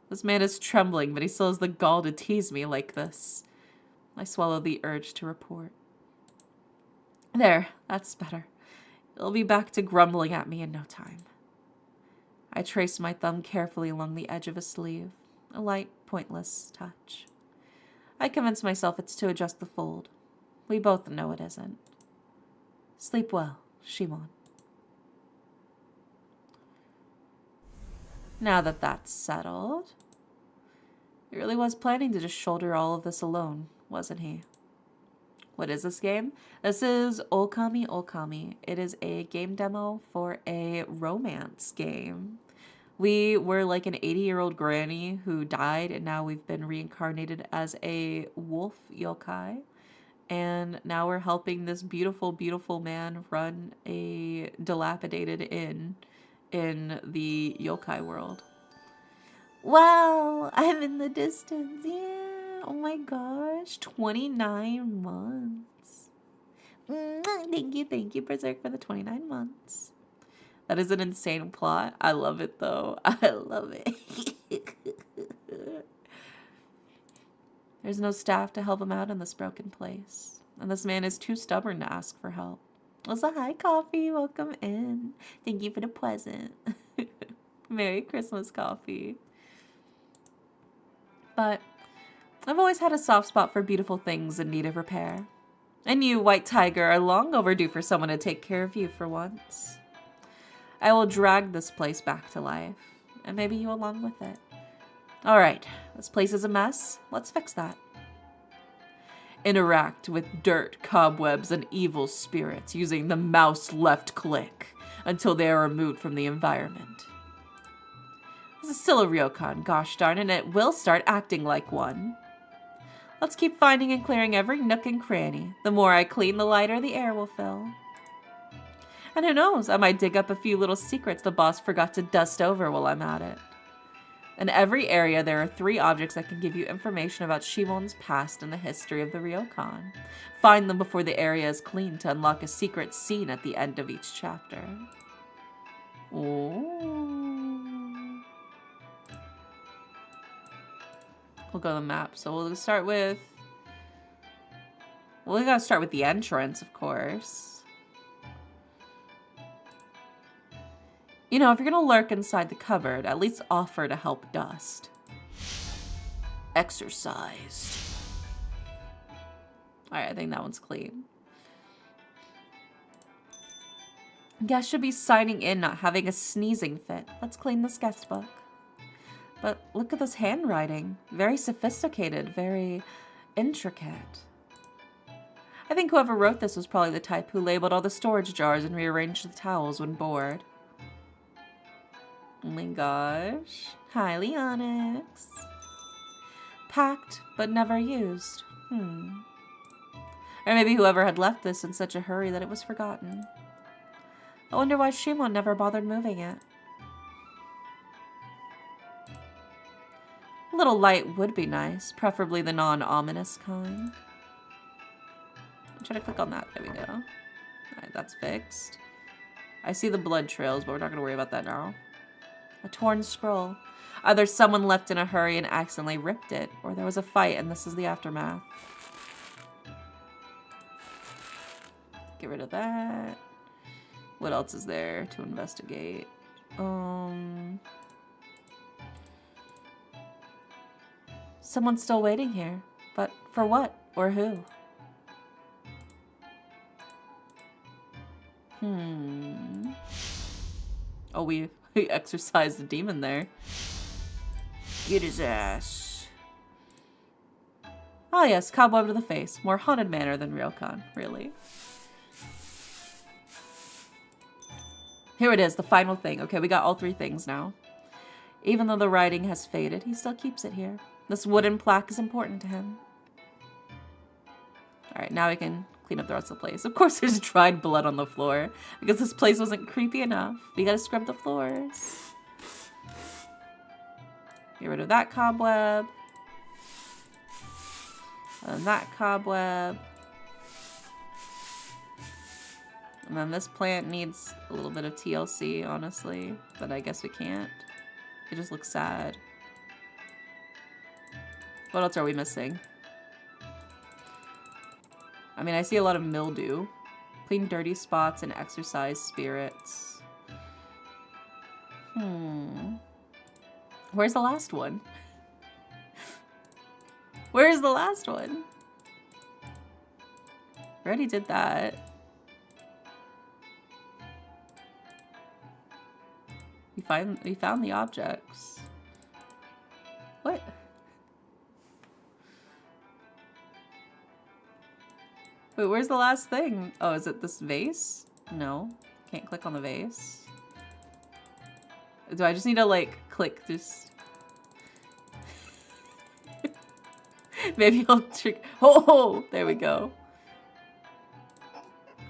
This man is trembling, but he still has the gall to tease me like this. I swallow the urge to report. There, that's better. He'll be back to grumbling at me in no time. I trace my thumb carefully along the edge of his sleeve, a light, pointless touch. I convince myself it's to adjust the fold. We both know it isn't. Sleep well, Shimon. Now that that's settled, he really was planning to just shoulder all of this alone, wasn't he? What is this game? This is Okami. It is a game demo for a romance game. We were like an 80-year-old granny who died, and now we've been reincarnated as a wolf yokai. And now we're helping this beautiful, beautiful man run a dilapidated inn in the yokai world. Wow, I'm in the distance. Yeah. Oh my gosh. 29 months. Thank you, Berserk, for the 29 months. That is an insane plot. I love it, though. I love it. There's no staff to help him out in this broken place. And this man is too stubborn to ask for help. Also, hi, Coffee. Welcome in. Thank you for the present. Merry Christmas, Coffee. But I've always had a soft spot for beautiful things in need of repair. And you, White Tiger, are long overdue for someone to take care of you for once. I will drag this place back to life, and maybe you along with it. Alright, this place is a mess. Let's fix that. Interact with dirt, cobwebs, and evil spirits using the mouse left click until they are removed from the environment. This is still a ryokan, gosh darn it, and it will start acting like one. Let's keep finding and clearing every nook and cranny. The more I clean, the lighter the air will fill. And who knows, I might dig up a few little secrets the boss forgot to dust over while I'm at it. In every area, there are 3 objects that can give you information about Shimon's past and the history of the ryokan. Find them before the area is clean to unlock a secret scene at the end of each chapter. Ooh. We'll go to the map. So we'll start with... Well, we gotta start with the entrance, of course. You know, if you're gonna lurk inside the cupboard, at least offer to help dust. Exercised. Alright, I think that one's clean. Guest should be signing in, not having a sneezing fit. Let's clean this guest book. But look at this handwriting. Very sophisticated, very intricate. I think whoever wrote this was probably the type who labeled all the storage jars and rearranged the towels when bored. Oh my gosh. Hi, Leonix. Packed, but never used. Or maybe whoever had left this in such a hurry that it was forgotten. I wonder why Shimon never bothered moving it. A little light would be nice, preferably the non-ominous kind. I'm trying to click on that. There we go. Alright, that's fixed. I see the blood trails, but we're not going to worry about that now. A torn scroll. Either someone left in a hurry and accidentally ripped it, or there was a fight and this is the aftermath. Get rid of that. What else is there to investigate? Someone's still waiting here. But for what? Or who? Oh, we exorcised a demon there. Get his ass. Oh yes, cobweb to the face. More haunted manner than Ryokan, really. Here it is, the final thing. Okay, we got all 3 things now. Even though the writing has faded, he still keeps it here. This wooden plaque is important to him. Alright, now we can clean up the rest of the place. Of course there's dried blood on the floor, because this place wasn't creepy enough. We gotta scrub the floors. Get rid of that cobweb. And that cobweb. And then this plant needs a little bit of TLC, honestly. But I guess we can't. It just looks sad. What else are we missing? I mean, I see a lot of mildew. Clean dirty spots and exercise spirits. Where's the last one? Where's the last one? We already did that. We found the objects. What? Wait, where's the last thing? Oh, is it this vase? No. Can't click on the vase. Do I just need to, like, click this? Maybe I'll trick. Oh, there we go.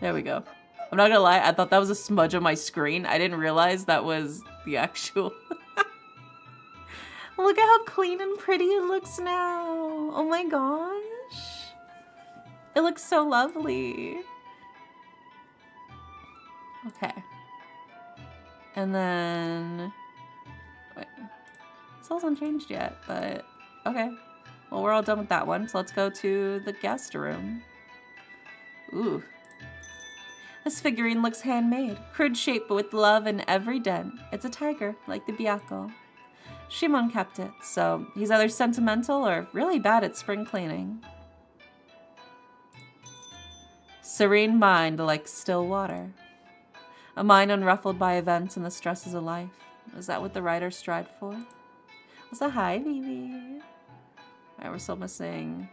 There we go. I'm not gonna lie, I thought that was a smudge on my screen. I didn't realize that was the actual... Look at how clean and pretty it looks now. Oh my gosh. It looks so lovely. Okay. And then... Wait. This hasn't changed yet, but... Okay. Well, we're all done with that one, so let's go to the guest room. Ooh. This figurine looks handmade, crude shape but with love in every dent. It's a tiger, like the Byakko. Shimon kept it, so he's either sentimental or really bad at spring cleaning. Serene mind like still water. A mind unruffled by events and the stresses of life. Is that what the writers strive for? What's a hi, baby? Alright, we're still missing...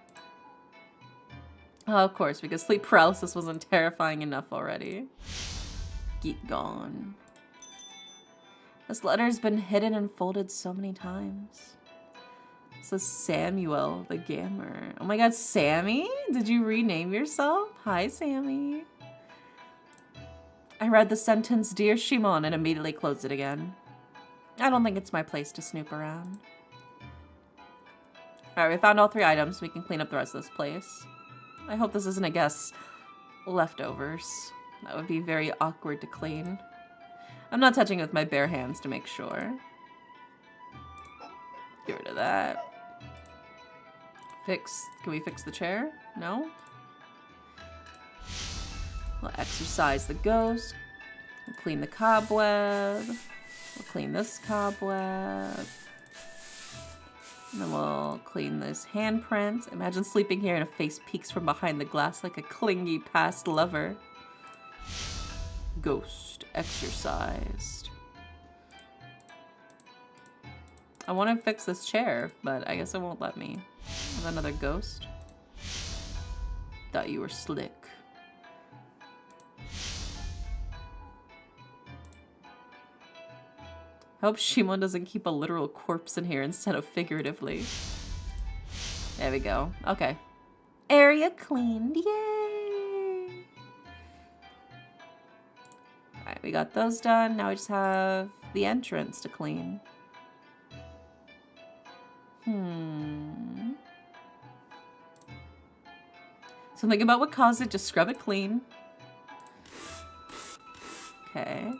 Oh, of course, because sleep paralysis wasn't terrifying enough already. Get gone. This letter's been hidden and folded so many times. This is Samuel, the Gammer. Oh my god, Sammy? Did you rename yourself? Hi, Sammy. I read the sentence, Dear Shimon, and immediately closed it again. I don't think it's my place to snoop around. Alright, we found all 3 items. We can clean up the rest of this place. I hope this isn't, I guess, leftovers. That would be very awkward to clean. I'm not touching it with my bare hands to make sure. Get rid of that. Can we fix the chair? No? We'll exorcise the ghost. We'll clean the cobweb. We'll clean this cobweb. And then we'll clean this handprint. Imagine sleeping here and a face peeks from behind the glass like a clingy past lover. Ghost exorcised. I want to fix this chair, but I guess it won't let me. There's another ghost. Thought you were slick. I hope Shimon doesn't keep a literal corpse in here instead of figuratively. There we go. Okay. Area cleaned. Yay! Alright, we got those done. Now we just have the entrance to clean. Something about what caused it, just scrub it clean. Okay.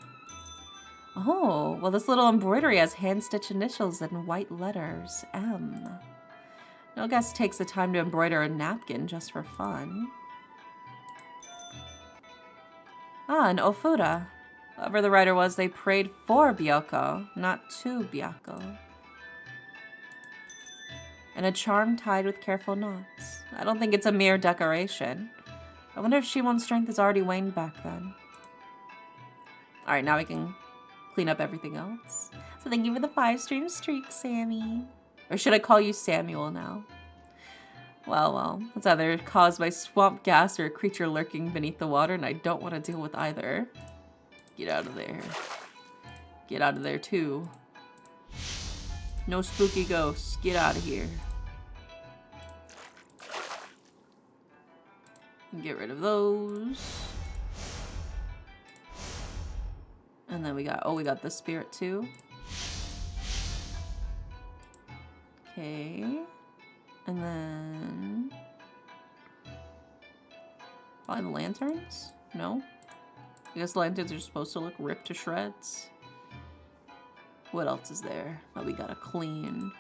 Oh, well this little embroidery has hand-stitched initials in white letters. M. No guest takes the time to embroider a napkin just for fun. Ah, an ofuda. Whoever the writer was, they prayed for Byoko, not to Byoko. And a charm tied with careful knots. I don't think it's a mere decoration. I wonder if Shimon's strength has already waned back then. Alright, now we can clean up everything else. So thank you for the 5-stream streak, Sammy. Or should I call you Samuel now? Well, it's either caused by swamp gas or a creature lurking beneath the water, and I don't want to deal with either. Get out of there. Get out of there, too. No spooky ghosts. Get out of here. Get rid of those. And then we got the spirit too. Okay. And then... probably the lanterns? No? I guess lanterns are supposed to look ripped to shreds. What else is there that we gotta clean?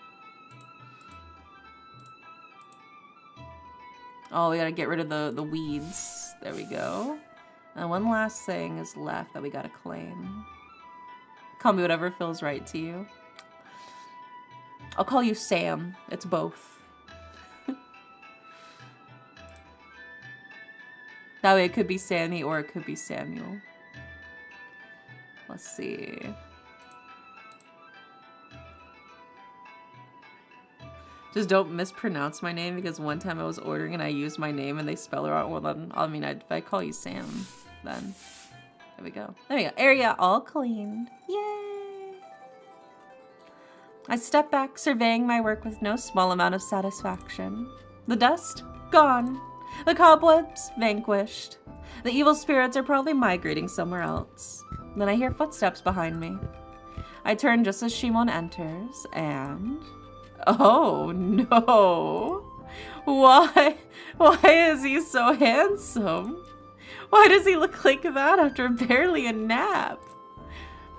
Oh, we gotta get rid of the weeds. There we go. And one last thing is left that we gotta claim. Call me whatever feels right to you. I'll call you Sam. It's both. That way it could be Sammy or it could be Samuel. Let's see. Just don't mispronounce my name, because one time I was ordering and I used my name and they spell it wrong. Well, then, I mean, if I call you Sam, then there we go. There we go. Area all cleaned. Yay! I stepped back, surveying my work with no small amount of satisfaction. The dust? Gone. The cobwebs? Vanquished. The evil spirits are probably migrating somewhere else. Then I hear footsteps behind me. I turn just as Shimon enters, and... oh, no. Why is he so handsome? Why does he look like that after barely a nap?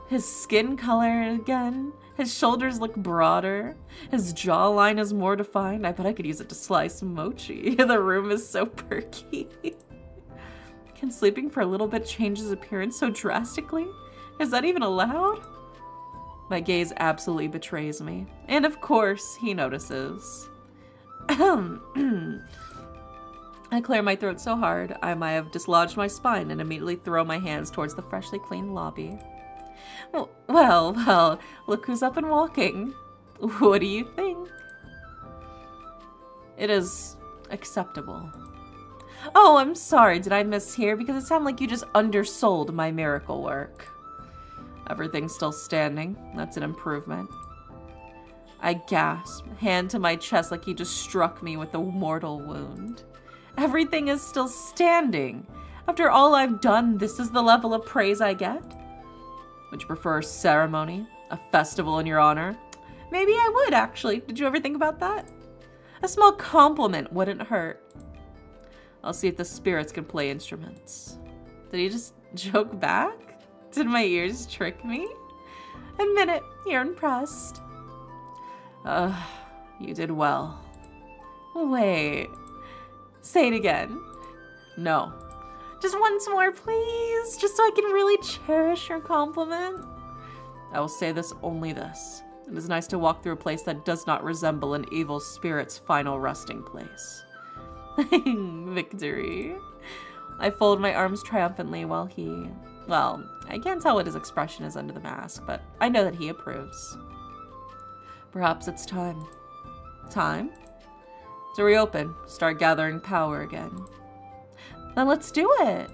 His skin color again. His shoulders look broader. His jawline is more defined. I bet I could use it to slice mochi. The room is so perky. Can sleeping for a little bit change his appearance so drastically? Is that even allowed? My gaze absolutely betrays me. And of course, he notices. I clear my throat so hard, I might have dislodged my spine and immediately throw my hands towards the freshly cleaned lobby. Well, look who's up and walking. What do you think? It is acceptable. Oh, I'm sorry, did I mishear? Because it sounded like you just undersold my miracle work. Everything's still standing. That's an improvement. I gasp, hand to my chest like he just struck me with a mortal wound. Everything is still standing. After all I've done, this is the level of praise I get? Would you prefer a ceremony? A festival in your honor? Maybe I would, actually. Did you ever think about that? A small compliment wouldn't hurt. I'll see if the spirits can play instruments. Did he just joke back? Did my ears trick me? Admit it, you're impressed. You did well. Wait. Say it again. No. Just once more, please. Just so I can really cherish your compliment. I will say only this. It is nice to walk through a place that does not resemble an evil spirit's final resting place. Victory. I fold my arms triumphantly while he... well, I can't tell what his expression is under the mask, but I know that he approves. Perhaps it's time. Time? To reopen, start gathering power again. Then let's do it!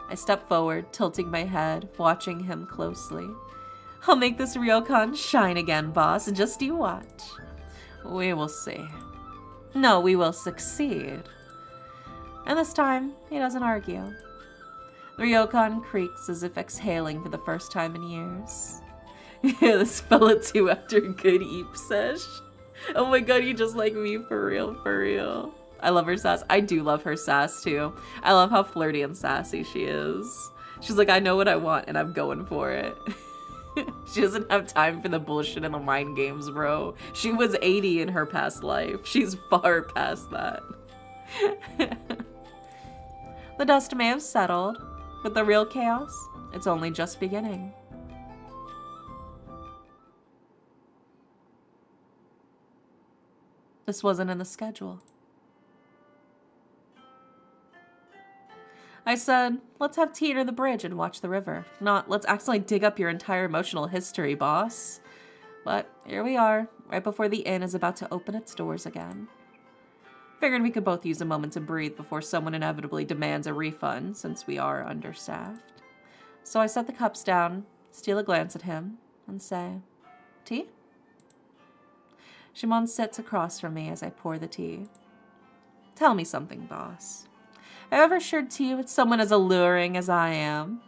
I step forward, tilting my head, watching him closely. I'll make this ryokan shine again, boss. Just you watch. We will see. No, we will succeed. And this time, he doesn't argue. The ryokan creaks as if exhaling for the first time in years. Yeah, this fella too after a good eep sesh. Oh my god, you just like me for real, for real. I love her sass. I do love her sass too. I love how flirty and sassy she is. She's like, I know what I want and I'm going for it. She doesn't have time for the bullshit and the mind games, bro. She was 80 in her past life. She's far past that. The dust may have settled, but the real chaos, it's only just beginning. This wasn't in the schedule. I said, let's have tea near the bridge and watch the river. Not, let's accidentally dig up your entire emotional history, boss. But here we are, right before the inn is about to open its doors again. Figured we could both use a moment to breathe before someone inevitably demands a refund, since we are understaffed. So I set the cups down, steal a glance at him, and say, tea? Shimon sits across from me as I pour the tea. Tell me something, boss. Have you ever shared tea with someone as alluring as I am?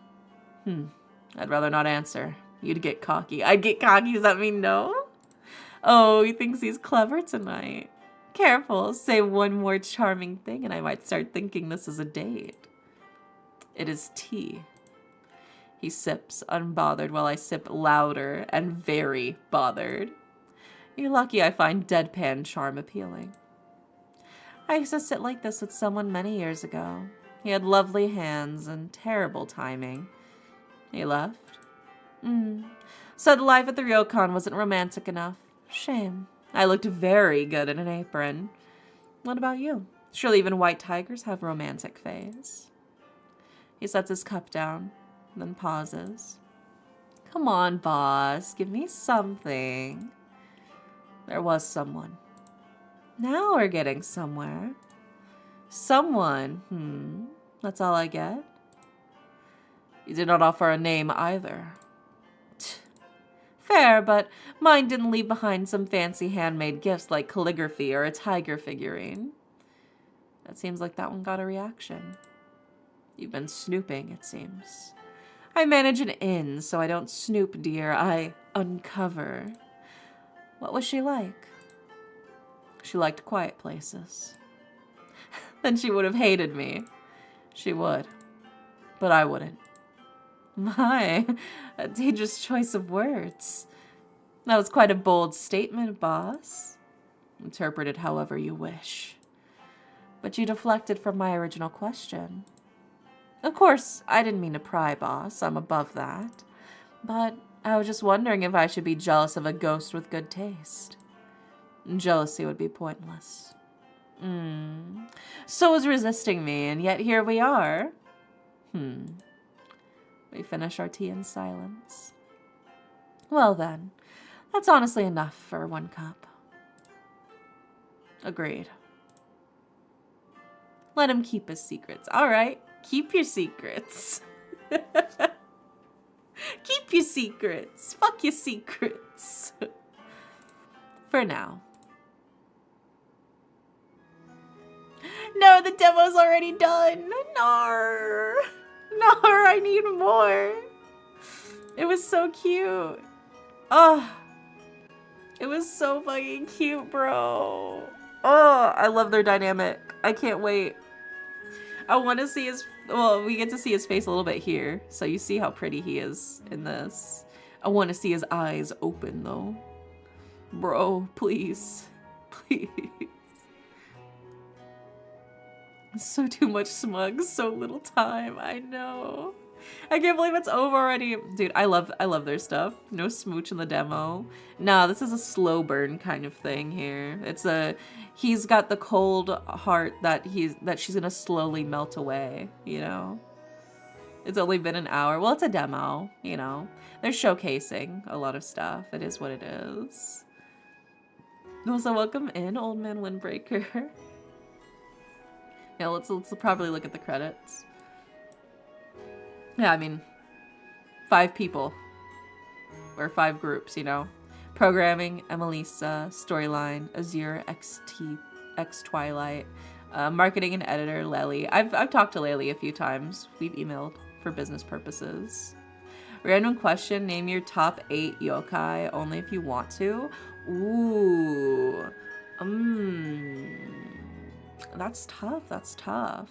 I'd rather not answer. You'd get cocky. I'd get cocky. Does that mean no? Oh, he thinks he's clever tonight. Careful, say one more charming thing and I might start thinking this is a date. It is tea. He sips, unbothered, while I sip louder and very bothered. You're lucky I find deadpan charm appealing. I used to sit like this with someone many years ago. He had lovely hands and terrible timing. He left. Said life at the ryokan wasn't romantic enough. Shame. I looked very good in an apron. What about you? Surely even white tigers have romantic phase. He sets his cup down, then pauses. Come on, boss. Give me something. There was someone. Now we're getting somewhere. Someone, that's all I get? You did not offer a name either. Fair, but mine didn't leave behind some fancy handmade gifts like calligraphy or a tiger figurine. That seems like that one got a reaction. You've been snooping, it seems. I manage an inn, so I don't snoop, dear. I uncover. What was she like? She liked quiet places. Then she would have hated me. She would. But I wouldn't. My, a dangerous choice of words. That was quite a bold statement, boss. Interpret it however you wish. But you deflected from my original question. Of course, I didn't mean to pry, boss. I'm above that. But I was just wondering if I should be jealous of a ghost with good taste. Jealousy would be pointless. So was resisting me, and yet here we are. We finish our tea in silence. Well then, that's honestly enough for one cup. Agreed. Let him keep his secrets. All right, keep your secrets. Keep your secrets. Fuck your secrets. For now. No, the demo's already done. No. No, I need more. It was so cute. Oh. It was so fucking cute, bro. Oh, I love their dynamic. I can't wait. I want to see his... Well, we get to see his face a little bit here. So you see how pretty he is in this. I want to see his eyes open, though. Bro, please. Please. So too much smug, so little time. I know. I can't believe it's over already. Dude, I love their stuff. No smooch in the demo. Nah, this is a slow burn kind of thing here. He's got the cold heart that she's gonna slowly melt away, you know? It's only been an hour. Well, it's a demo, you know? They're showcasing a lot of stuff. It is what it is. Also, welcome in, Old Man Windbreaker. Yeah, let's probably look at the credits. Yeah, I mean, 5 people. or 5 groups, you know. Programming, Emelisa, Storyline, Azure, X Twilight, marketing and editor, Lely. I've talked to Lely a few times. We've emailed for business purposes. Random question, name your top 8 yokai, only if you want to. Ooh. That's tough, that's tough.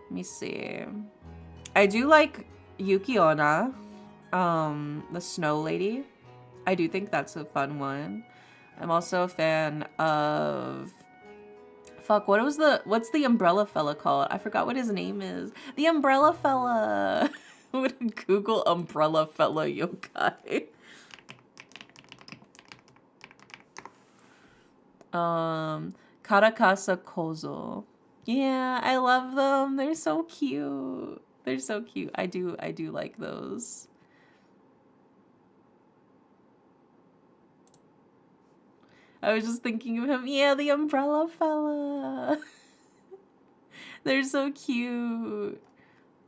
Let me see. I do like Yuki-onna, the snow lady. I do think that's a fun one. I'm also a fan of... Fuck, what's the umbrella fella called? I forgot what his name is. The umbrella fella! Would Google umbrella fella yokai. Karakasa Kozo. Yeah, I love them. They're so cute. They're so cute. I do like those. I was just thinking of him. Yeah, the umbrella fella. They're so cute.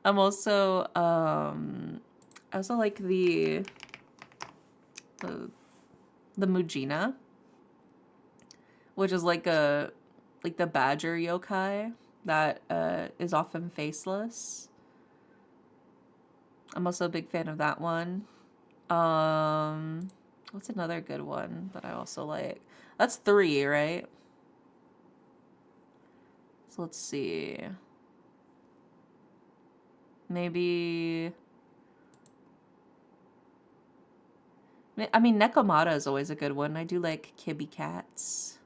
I'm also I also like the Mujina, which is like the badger yokai that is often faceless. I'm also a big fan of that one. What's another good one that I also like? That's 3, right? So let's see. Maybe... I mean, Nekomata is always a good one. I do like Kibi cats.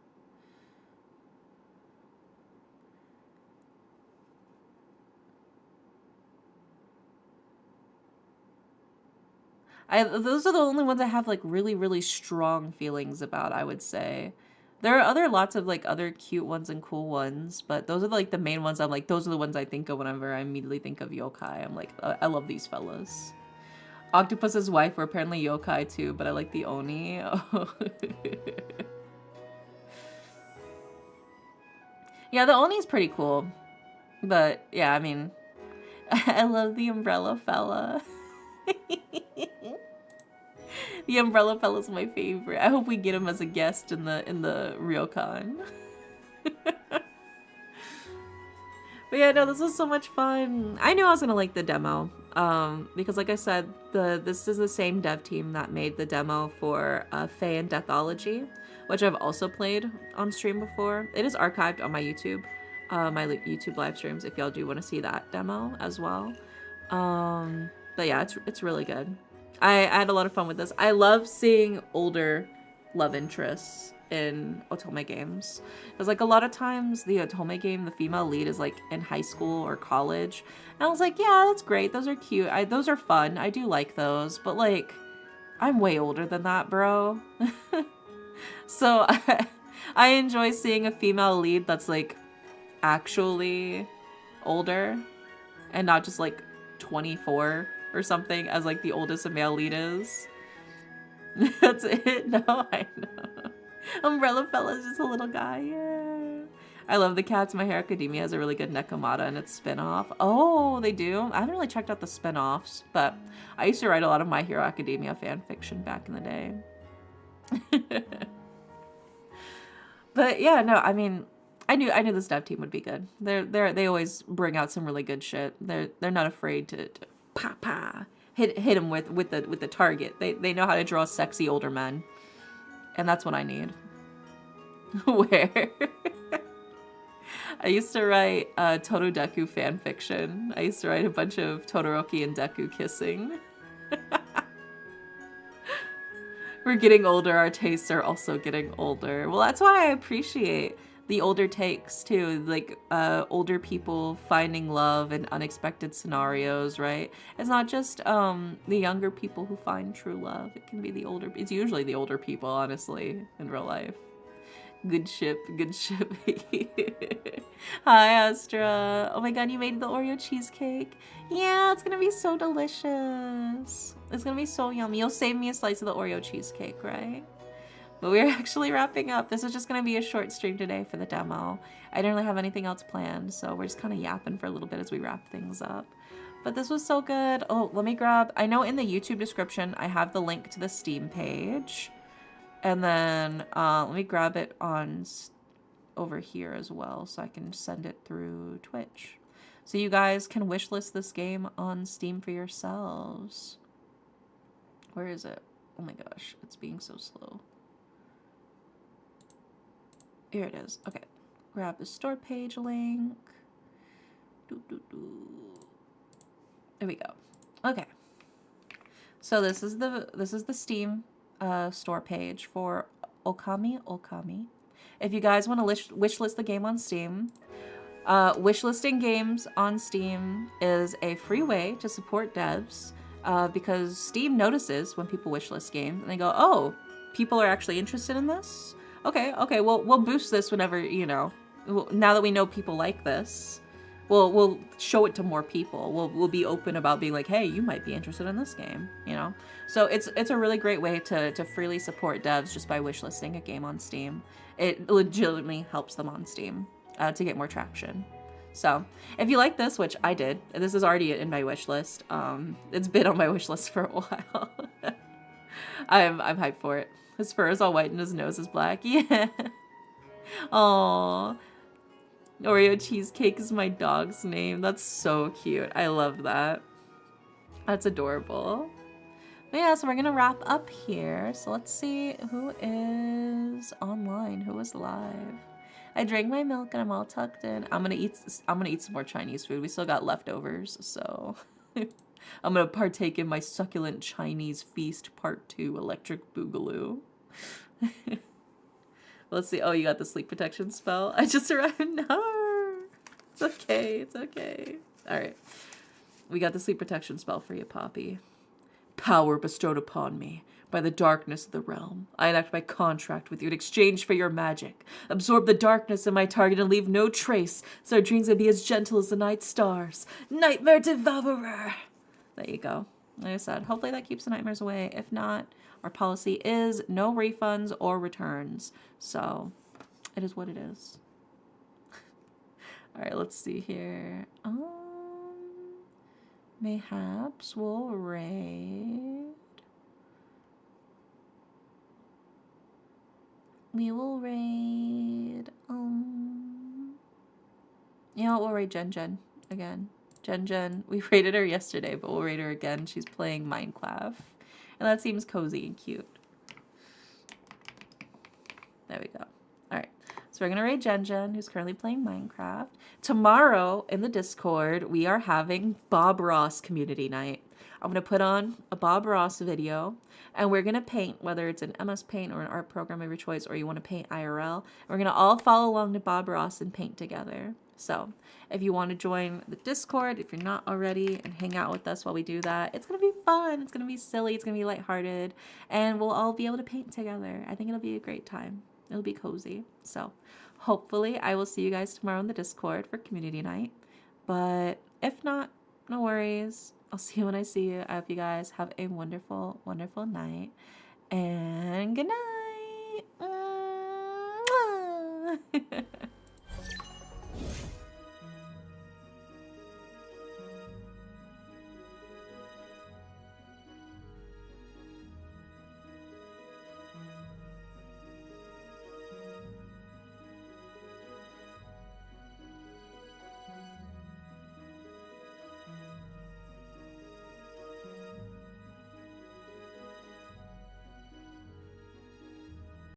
Those are the only ones I have like really strong feelings about, I would say. There are lots of like other cute ones and cool ones, but those are like the main ones. I'm like, those are the ones I think of whenever I immediately think of yokai. I'm like, I love these fellas. Octopus's wife were apparently yokai too, but I like the oni. Yeah, the oni's pretty cool. But yeah, I mean, I love the umbrella fella. The umbrella fella's my favorite. I hope we get him as a guest in the ryokan. But yeah, no, this was so much fun. I knew I was gonna like the demo, because like I said, this is the same dev team that made the demo for Fae and Deathology, which I've also played on stream before. It is archived on my YouTube, YouTube live streams if y'all do want to see that demo as well. But yeah, it's really good. I had a lot of fun with this. I love seeing older love interests in otome games. Because like a lot of times the otome game, the female lead is like in high school or college. And I was like, yeah, that's great. Those are cute. Those are fun. I do like those. But like, I'm way older than that, bro. So I enjoy seeing a female lead that's like actually older and not just like 24 or something as like the oldest a male lead is. That's it. No, I know. Umbrella Fella's just a little guy. Yeah. I love the cats. My Hero Academia has a really good Nekomata and its spin-off. Oh, they do? I haven't really checked out the spin-offs, but I used to write a lot of My Hero Academia fan fiction back in the day. But yeah, no, I mean, I knew this dev team would be good. They always bring out some really good shit. They're not afraid to hit him with the target. They know how to draw sexy older men, and that's what I need. Where I used to write Totodeku fan fiction. I used to write a bunch of Todoroki and Deku kissing. We're getting older. Our tastes are also getting older. Well, that's why I appreciate the older takes too, like older people finding love in unexpected scenarios, right? It's not just the younger people who find true love. It can be it's usually the older people, honestly, in real life. Good ship, good ship. Hi, Astra. Oh my god, you made the Oreo cheesecake. Yeah, it's gonna be so delicious. It's gonna be so yummy. You'll save me a slice of the Oreo cheesecake, right? But we're actually wrapping up. This is just going to be a short stream today for the demo. I didn't really have anything else planned, so we're just kind of yapping for a little bit as we wrap things up. But this was so good. Oh, let me grab... I know in the YouTube description, I have the link to the Steam page. And then let me grab it on over here as well so I can send it through Twitch. So you guys can wishlist this game on Steam for yourselves. Where is it? Oh my gosh, it's being so slow. Here it is. Okay. Grab the store page link. There we go. Okay. So this is the Steam store page for Okami. If you guys want to wishlist the game on Steam, wishlisting games on Steam is a free way to support devs because Steam notices when people wishlist games and they go, oh, people are actually interested in this? Okay, well, we'll boost this whenever, you know, now that we know people like this, we'll show it to more people. We'll be open about being like, hey, you might be interested in this game, you know? So it's a really great way to freely support devs just by wishlisting a game on Steam. It legitimately helps them on Steam to get more traction. So if you like this, which I did, this is already in my wish list. It's been on my wish list for a while. I'm hyped for it. His fur is all white and his nose is black. Yeah. Aww. Oreo cheesecake is my dog's name. That's so cute. I love that. That's adorable. But yeah, so we're gonna wrap up here. So let's see who is online, who is live. I drank my milk and I'm all tucked in. I'm gonna eat some more Chinese food. We still got leftovers, so I'm gonna partake in my succulent Chinese feast part 2, electric boogaloo. Let's see. Oh, you got the sleep protection spell. I just arrived. No, it's okay. It's okay. All right, we got the sleep protection spell for you, Poppy. Power bestowed upon me by the darkness of the realm. I enact my contract with you in exchange for your magic. Absorb the darkness in my target and leave no trace, so our dreams may be as gentle as the night stars. Nightmare devourer. There you go. Like I said, hopefully that keeps the nightmares away. If not, our policy is no refunds or returns. So it is what it is. All right, let's see here. Mayhaps we'll raid. We will raid. You know what? We'll raid Jen again. Jen. We raided her yesterday, but we'll raid her again. She's playing Minecraft. And that seems cozy and cute. There we go. All right. So we're going to raid Jen, who's currently playing Minecraft. Tomorrow in the Discord, we are having Bob Ross community night. I'm going to put on a Bob Ross video, and we're going to paint, whether it's an MS Paint or an art program of your choice, or you want to paint IRL. We're going to all follow along to Bob Ross and paint together. So if you want to join the Discord, if you're not already, and hang out with us while we do that, it's going to be fun. It's going to be silly. It's going to be lighthearted. And we'll all be able to paint together. I think it'll be a great time. It'll be cozy. So hopefully I will see you guys tomorrow in the Discord for community night. But if not, no worries. I'll see you when I see you. I hope you guys have a wonderful, wonderful night. And good night.